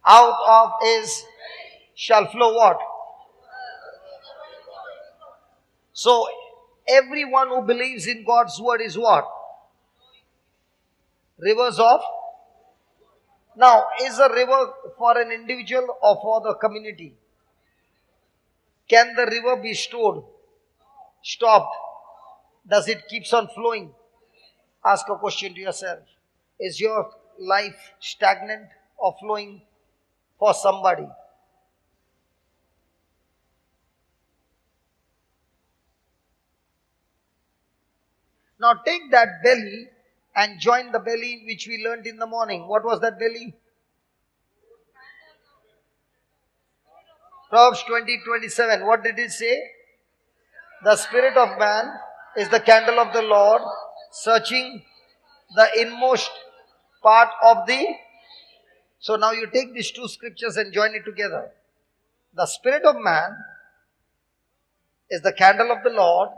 out of his shall flow what? So everyone who believes in God's word is what? Rivers of. Now, is a river for an individual or for the community? Can the river be stored? Stopped? Does it keeps on flowing? Ask a question to yourself. Is your life stagnant or flowing for somebody? Now take that belly and join the belly which we learnt in the morning. What was that belly? Proverbs 20:27. What did it say? The spirit of man is the candle of the Lord, searching the inmost part of the. So now you take these two scriptures and join it together. The spirit of man is the candle of the Lord,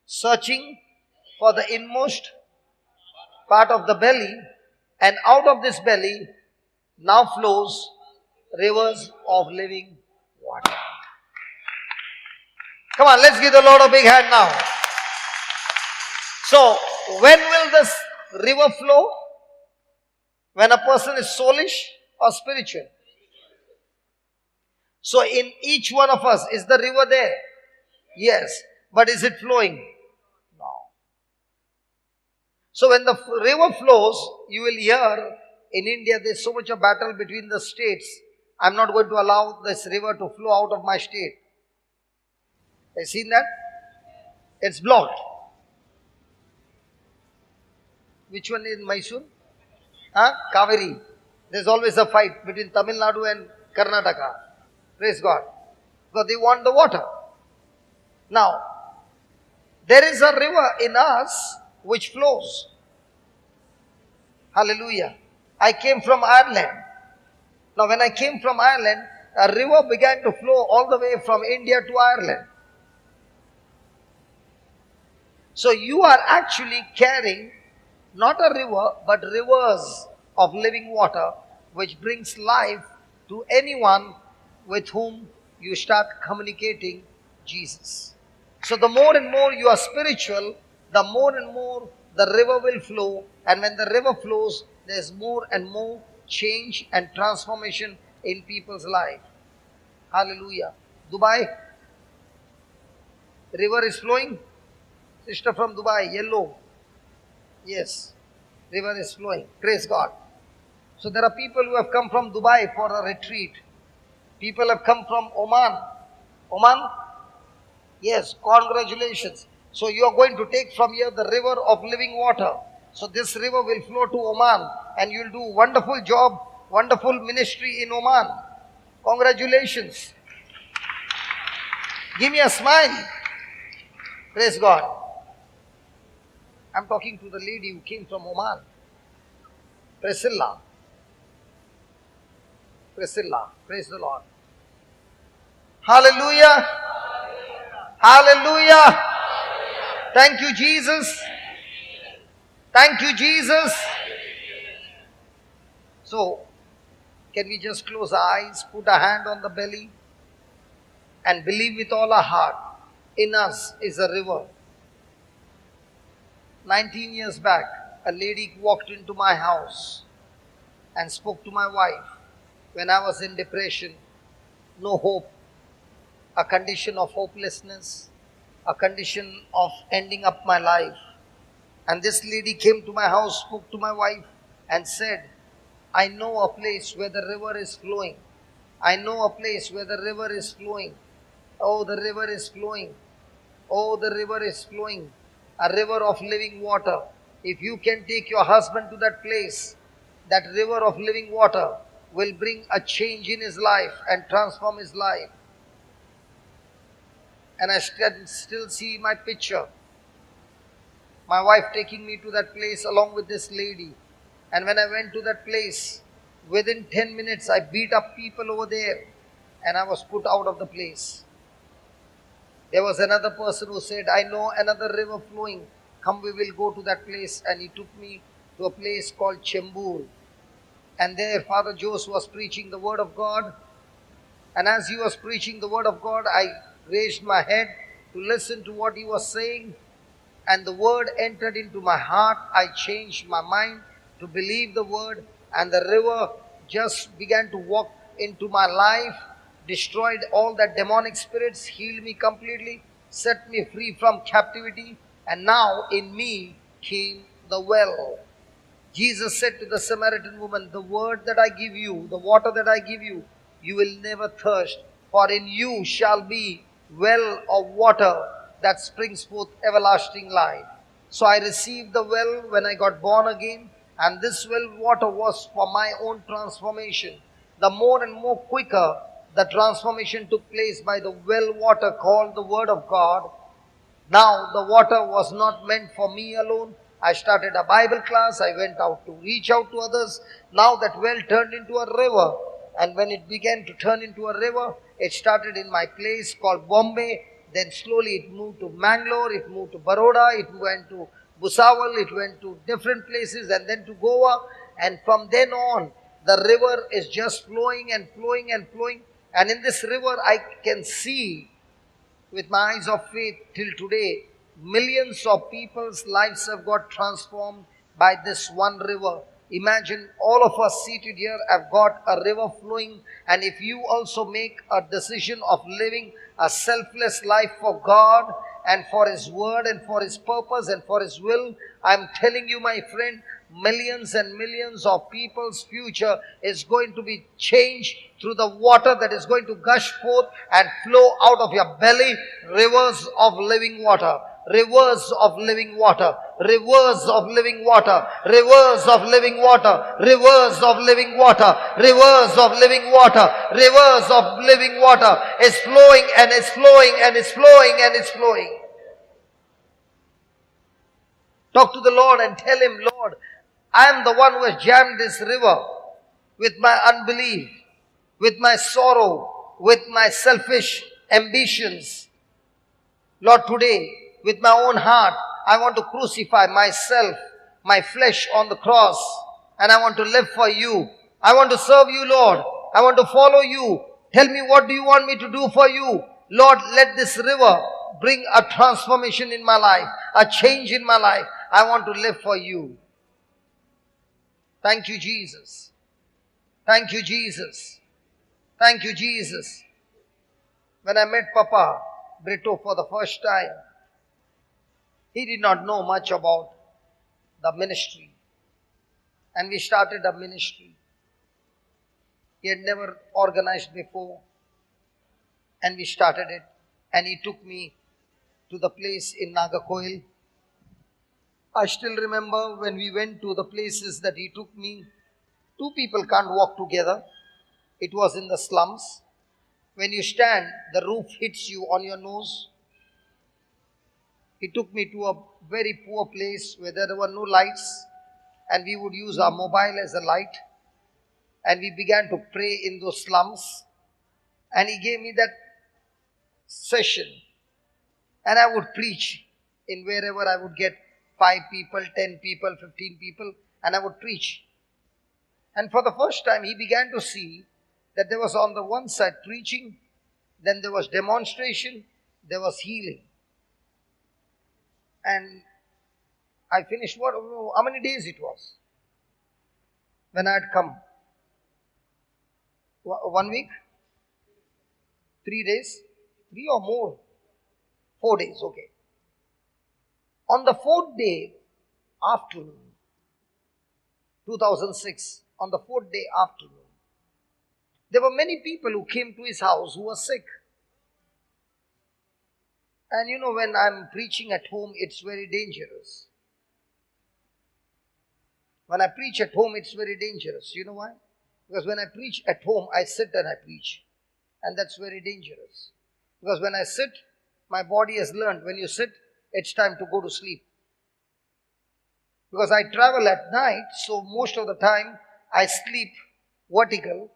searching for the inmost part of the belly, and out of this belly now flows rivers of living water. Come on, let's give the Lord a big hand now. So, when will this river flow? When a person is soulish or spiritual? So, in each one of us, is the river there? Yes. But is it flowing? No. So, when the river flows, you will hear in India there's so much a battle between the states. I'm not going to allow this river to flow out of my state. Have you seen that? It's blocked. Which one in Mysore? Kaveri. There's always a fight between Tamil Nadu and Karnataka. Praise God. Because they want the water. Now, there is a river in us which flows. Hallelujah. I came from Ireland. Now, when I came from Ireland, a river began to flow all the way from India to Ireland. So, you are actually carrying not a river, but rivers of living water, which brings life to anyone with whom you start communicating Jesus. So the more and more you are spiritual, the more and more the river will flow. And when the river flows, there's more and more change and transformation in people's life. Hallelujah. Dubai, river is flowing. Sister from Dubai, yellow. Yes, river is flowing. Praise God. So there are people who have come from Dubai for a retreat. People have come from Oman. Oman? Yes, congratulations. So you are going to take from here the river of living water. So this river will flow to Oman and you will do wonderful job, wonderful ministry in Oman. Congratulations. Give me a smile. Praise God. I'm talking to the lady who came from Oman. Priscilla. Priscilla. Praise the Lord. Hallelujah. Hallelujah. Thank you, Jesus. Thank you, Jesus. So, can we just close our eyes, put a hand on the belly, and believe with all our heart, in us is a river. 19 years back, a lady walked into my house and spoke to my wife when I was in depression, no hope, a condition of hopelessness, a condition of ending up my life. And this lady came to my house, spoke to my wife and said, I know a place where the river is flowing. I know a place where the river is flowing. Oh, the river is flowing. Oh, the river is flowing. A river of living water. If you can take your husband to that place, that river of living water will bring a change in his life and transform his life. And I can still see my picture. My wife taking me to that place along with this lady. And when I went to that place, within 10 minutes I beat up people over there and I was put out of the place. There was another person who said, I know another river flowing. Come, we will go to that place. And he took me to a place called Chembur. And there Father Jose was preaching the word of God. And as he was preaching the word of God, I raised my head to listen to what he was saying. And the word entered into my heart. I changed my mind to believe the word. And the river just began to walk into my life, destroyed all that demonic spirits, healed me completely, set me free from captivity. And now in me came the well. Jesus said to the Samaritan woman, the word that I give you, the water that I give you, you will never thirst. For in you shall be well of water that springs forth everlasting life. So I received the well when I got born again, and this well water was for my own transformation. The more and more quicker the transformation took place by the well water called the Word of God. Now the water was not meant for me alone. I started a Bible class. I went out to reach out to others. Now that well turned into a river. And when it began to turn into a river, it started in my place called Bombay. Then slowly it moved to Mangalore, it moved to Baroda, it went to Bhusawal, it went to different places and then to Goa. And from then on, the river is just flowing and flowing and flowing. And in this river, I can see with my eyes of faith till today, millions of people's lives have got transformed by this one river. Imagine all of us seated here have got a river flowing, and if you also make a decision of living a selfless life for God and for His word and for His purpose and for His will, I'm telling you, my friend, millions and millions of people's future is going to be changed through the water that is going to gush forth and flow out of your belly, rivers of living water. Rivers of living water, rivers of living water, rivers of living water, rivers of living water, rivers of living water, rivers of living water is flowing and is flowing and is flowing and is flowing. Talk to the Lord and tell Him, Lord, I am the one who has jammed this river with my unbelief, with my sorrow, with my selfish ambitions. Lord, today, with my own heart, I want to crucify myself, my flesh on the cross, and I want to live for you. I want to serve you, Lord. I want to follow you. Tell me, what do you want me to do for you? Lord, let this river bring a transformation in my life, a change in my life. I want to live for you. Thank you, Jesus. Thank you, Jesus. Thank you, Jesus. When I met Papa Brito for the first time, he did not know much about the ministry. And we started a ministry. He had never organized before, and we started it. And he took me to the place in Nagarcoil. I still remember when we went to the places that he took me. Two people can't walk together. It was in the slums. When you stand, the roof hits you on your nose. He took me to a very poor place where there were no lights, and we would use our mobile as a light. And we began to pray in those slums. And he gave me that session. And I would preach in wherever I would get 5 people, 10 people, 15 people, and I would preach. And for the first time, he began to see that there was on the one side preaching, then there was demonstration, there was healing. And I finished how many days it was when I had come? 1 week? 3 days? 3 or more? 4 days, okay. On the 4th day afternoon, 2006, on the 4th day afternoon, there were many people who came to his house who were sick. And you know, when I'm preaching at home, it's very dangerous. When I preach at home, it's very dangerous. You know why? Because when I preach at home, I sit and I preach. And that's very dangerous. Because when I sit, my body has learned when you sit, it's time to go to sleep. Because I travel at night, so most of the time I sleep vertical,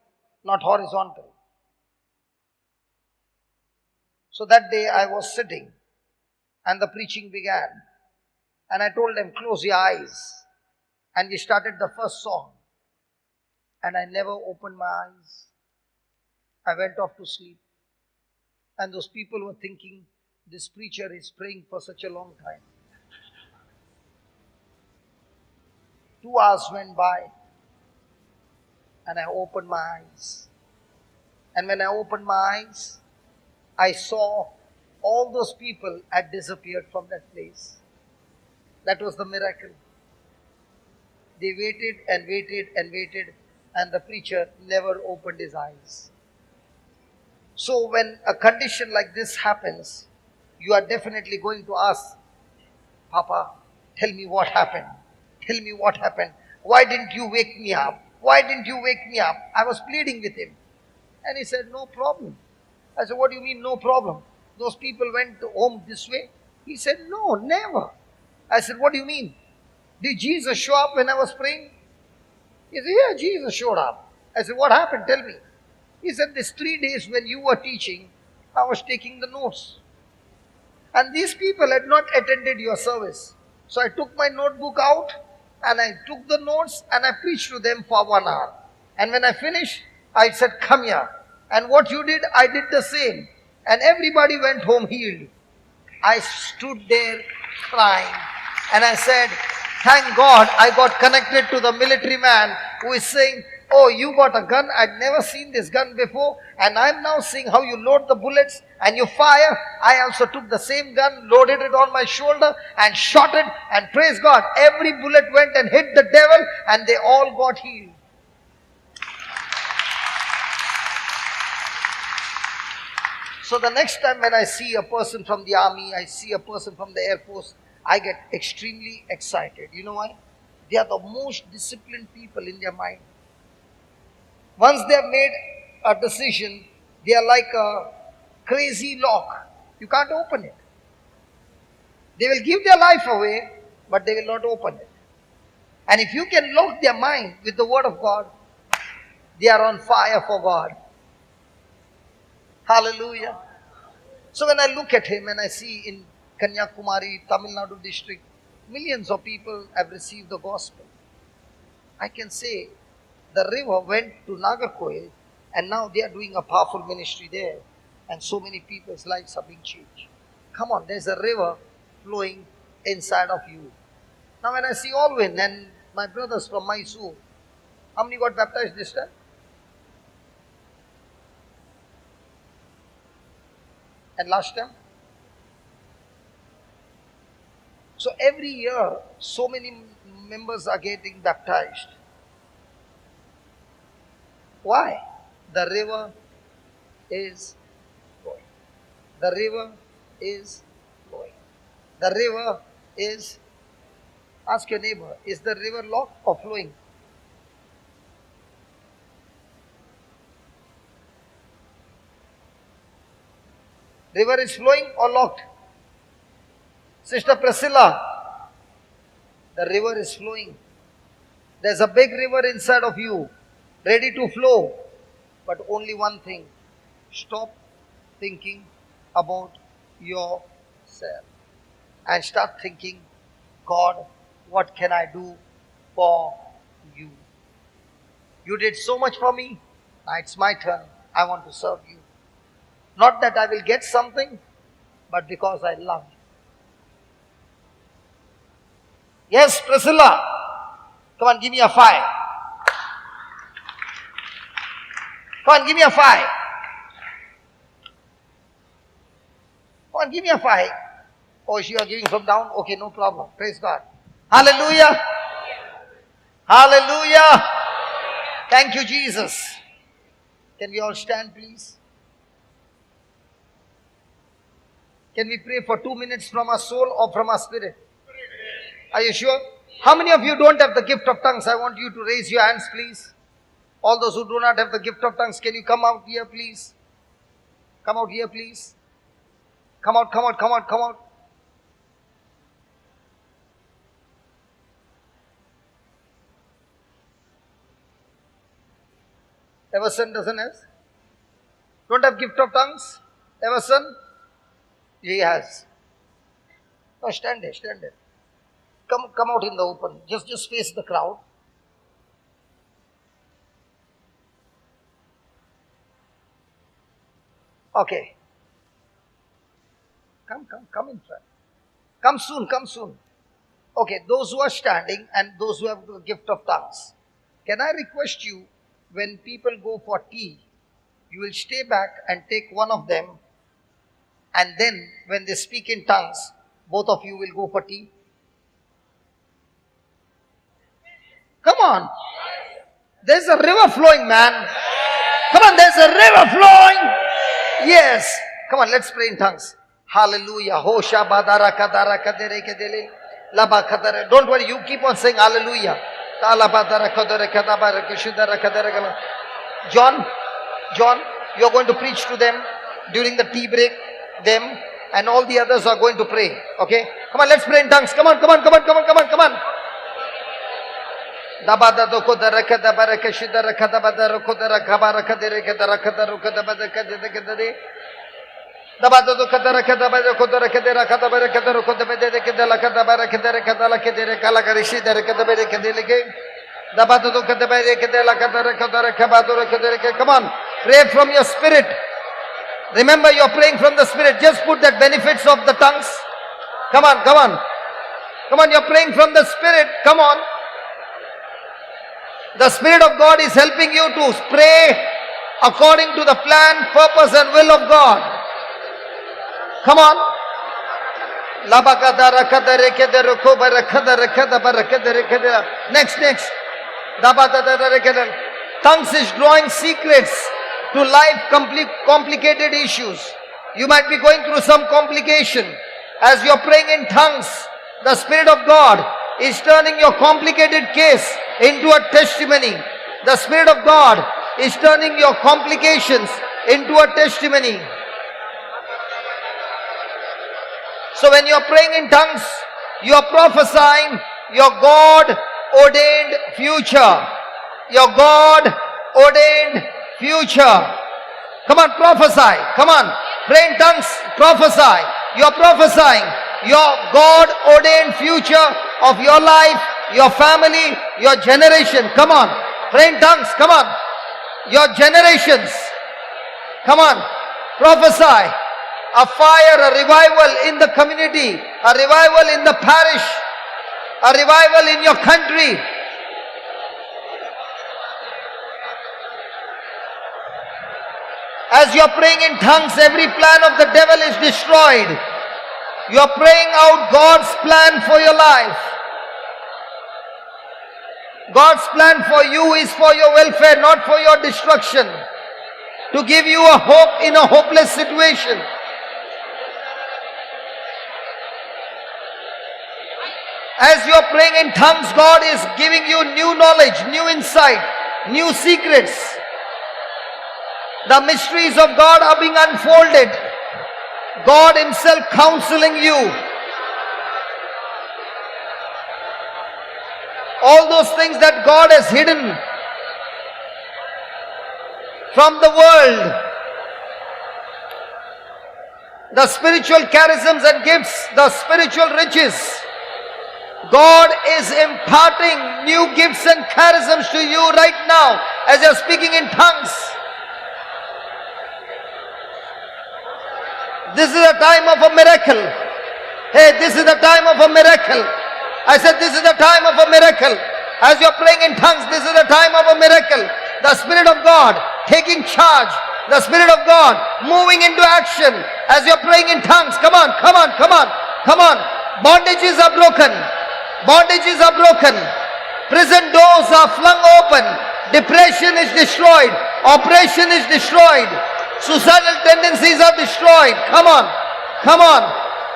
not horizontal. So that day I was sitting and the preaching began. And I told them, close your eyes. And we started the first song. And I never opened my eyes. I went off to sleep. And those people were thinking, this preacher is praying for such a long time. 2 hours went by. And I opened my eyes. And when I opened my eyes, I saw all those people had disappeared from that place. That was the miracle. They waited and waited and waited, and the preacher never opened his eyes. So when a condition like this happens, you are definitely going to ask, Papa, tell me what happened. Tell me what happened. Why didn't you wake me up? Why didn't you wake me up? I was pleading with him. And he said, no problem. I said, what do you mean, no problem? Those people went home this way? He said, no, never. I said, what do you mean? Did Jesus show up when I was praying? He said, yeah, Jesus showed up. I said, what happened? Tell me. He said, these 3 days when you were teaching, I was taking the notes. And these people had not attended your service. So I took my notebook out and I took the notes and I preached to them for 1 hour. And when I finished, I said, come here. And what you did, I did the same. And everybody went home healed. I stood there crying and I said, thank God I got connected to the military man who is saying, oh, you got a gun. I'd never seen this gun before. And I'm now seeing how you load the bullets and you fire. I also took the same gun, loaded it on my shoulder and shot it. And praise God, every bullet went and hit the devil and they all got healed. So the next time when I see a person from the army, I see a person from the Air Force, I get extremely excited. You know why? They are the most disciplined people in their mind. Once they have made a decision, they are like a crazy lock. You can't open it. They will give their life away, but they will not open it. And if you can lock their mind with the word of God, they are on fire for God. Hallelujah. So when I look at him and I see in Kanyakumari, Tamil Nadu district, millions of people have received the gospel. I can say the river went to Nagarcoil and now they are doing a powerful ministry there. And so many people's lives are being changed. Come on, there's a river flowing inside of you. Now when I see Alwyn and my brothers from Mysore, how many got baptized this time? And last time? So every year, so many members are getting baptized. Why? The river is flowing. The river is flowing. The river is, ask your neighbor, is the river locked or flowing? River is flowing or locked? Sister Priscilla, the river is flowing. There's a big river inside of you, ready to flow. But only one thing, stop thinking about yourself and start thinking, God, what can I do for you? You did so much for me. Now it's my turn. I want to serve you. Not that I will get something, but because I love you. Yes, Priscilla. Come on, give me a 5. Come on, give me a 5. Come on, give me a 5. Oh, you are giving from down? Okay, no problem. Praise God. Hallelujah. Hallelujah. Thank you, Jesus. Can we all stand, please? Can we pray for 2 minutes from our soul or from our spirit? Are you sure? How many of you don't have the gift of tongues? I want you to raise your hands, please. All those who do not have the gift of tongues, can you come out here, please? Come out here, please. Come out, come out, come out, come out. Everson doesn't have? Don't have gift of tongues? Everson? He has. Oh, stand there, stand there. Come out in the open. Just face the crowd. Okay. Come in front. Come soon. Okay, those who are standing and those who have the gift of tongues, can I request you, when people go for tea, you will stay back and take one of them, and then when they speak in tongues, both of you will go for tea? Come on. There's a river flowing, man. Come on, there's a river flowing. Yes. Come on, let's pray in tongues. Hallelujah. Hosha badara kadara kadere kedele laba kadara. Don't worry, you keep on saying hallelujah. John, you're going to preach to them during the tea break, them, and all the others are going to pray. Okay? Come on, let's pray in tongues. Come on. Dabada doko daraka dabaraka shidara kadabada rokodara kabara kadere kadara kadaro kadabada kadere kadere. Dabada doko daraka dabada kodara kadera kadabara kadaro kodabede kadala kadabara kadere kadala kadere kala karishi dara kadabere kadele ke. Dabada doko dabere kadela kadara kadara kabadoro kadere. Come on, pray from your spirit. Remember, you're praying from the spirit. Just put that benefits of the tongues. Come on, you're praying from the spirit. Come on. The Spirit of God is helping you to pray according to the plan, purpose and will of God. Come on. Next. Tongues is drawing secrets to life complicated issues. You might be going through some complication. As you're praying in tongues, the Spirit of God is turning your complicated case into a testimony. The Spirit of God is turning your complications into a testimony. So when you're praying in tongues, you're prophesying your God-ordained future. Your God-ordained future. Come on, prophesy. Come on, pray in tongues, prophesy. You're prophesying your God-ordained future of your life, your family, your generation. Come on, pray in tongues. Come on, your generations. Come on, prophesy a fire, a revival in the community, a revival in the parish, a revival in your country. As you're praying in tongues, every plan of the devil is destroyed. You're praying out God's plan for your life. God's plan for you is for your welfare, not for your destruction. to give you a hope in a hopeless situation. As you are praying in tongues, God is giving you new knowledge, new insight, new secrets. The mysteries of God are being unfolded. God Himself counseling you. All those things that God has hidden from the world, the spiritual charisms and gifts, the spiritual riches, God is imparting new gifts and charisms to you right now as you are speaking in tongues. This is a time of a miracle. Hey, this is the time of a miracle. I said this is the time of a miracle. As you are praying in tongues, this is the time of a miracle. The Spirit of God taking charge. The Spirit of God moving into action as you are praying in tongues. Come on, come on, come on, come on. Bondages are broken. Bondages are broken. Prison doors are flung open. Depression is destroyed. Oppression is destroyed. Suicidal tendencies are destroyed. Come on. Come on.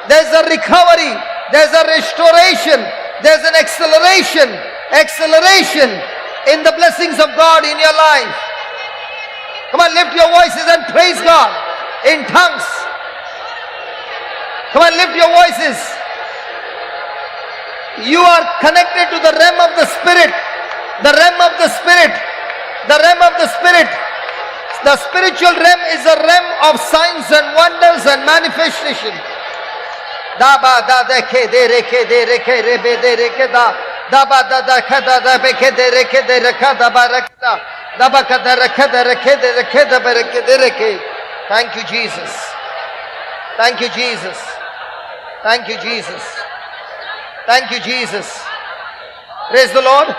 There's a recovery. There's a restoration. There's an acceleration. Acceleration in the blessings of God in your life. Come on, lift your voices and praise God in tongues. Come on, lift your voices. You are connected to the realm of the Spirit. The realm of the Spirit. The realm of the Spirit. The spiritual realm is a realm of signs and wonders and manifestation. Da ba da de ke de re ke de re ke re be de re ke da da ba da da ka da da be ke de re ke de re ka da ba re da da ba ka da re ke de re ke de re ke da ba re ke de re ke. Thank you, Jesus. Thank you, Jesus. Thank you, Jesus. Thank you, Jesus. Praise the Lord.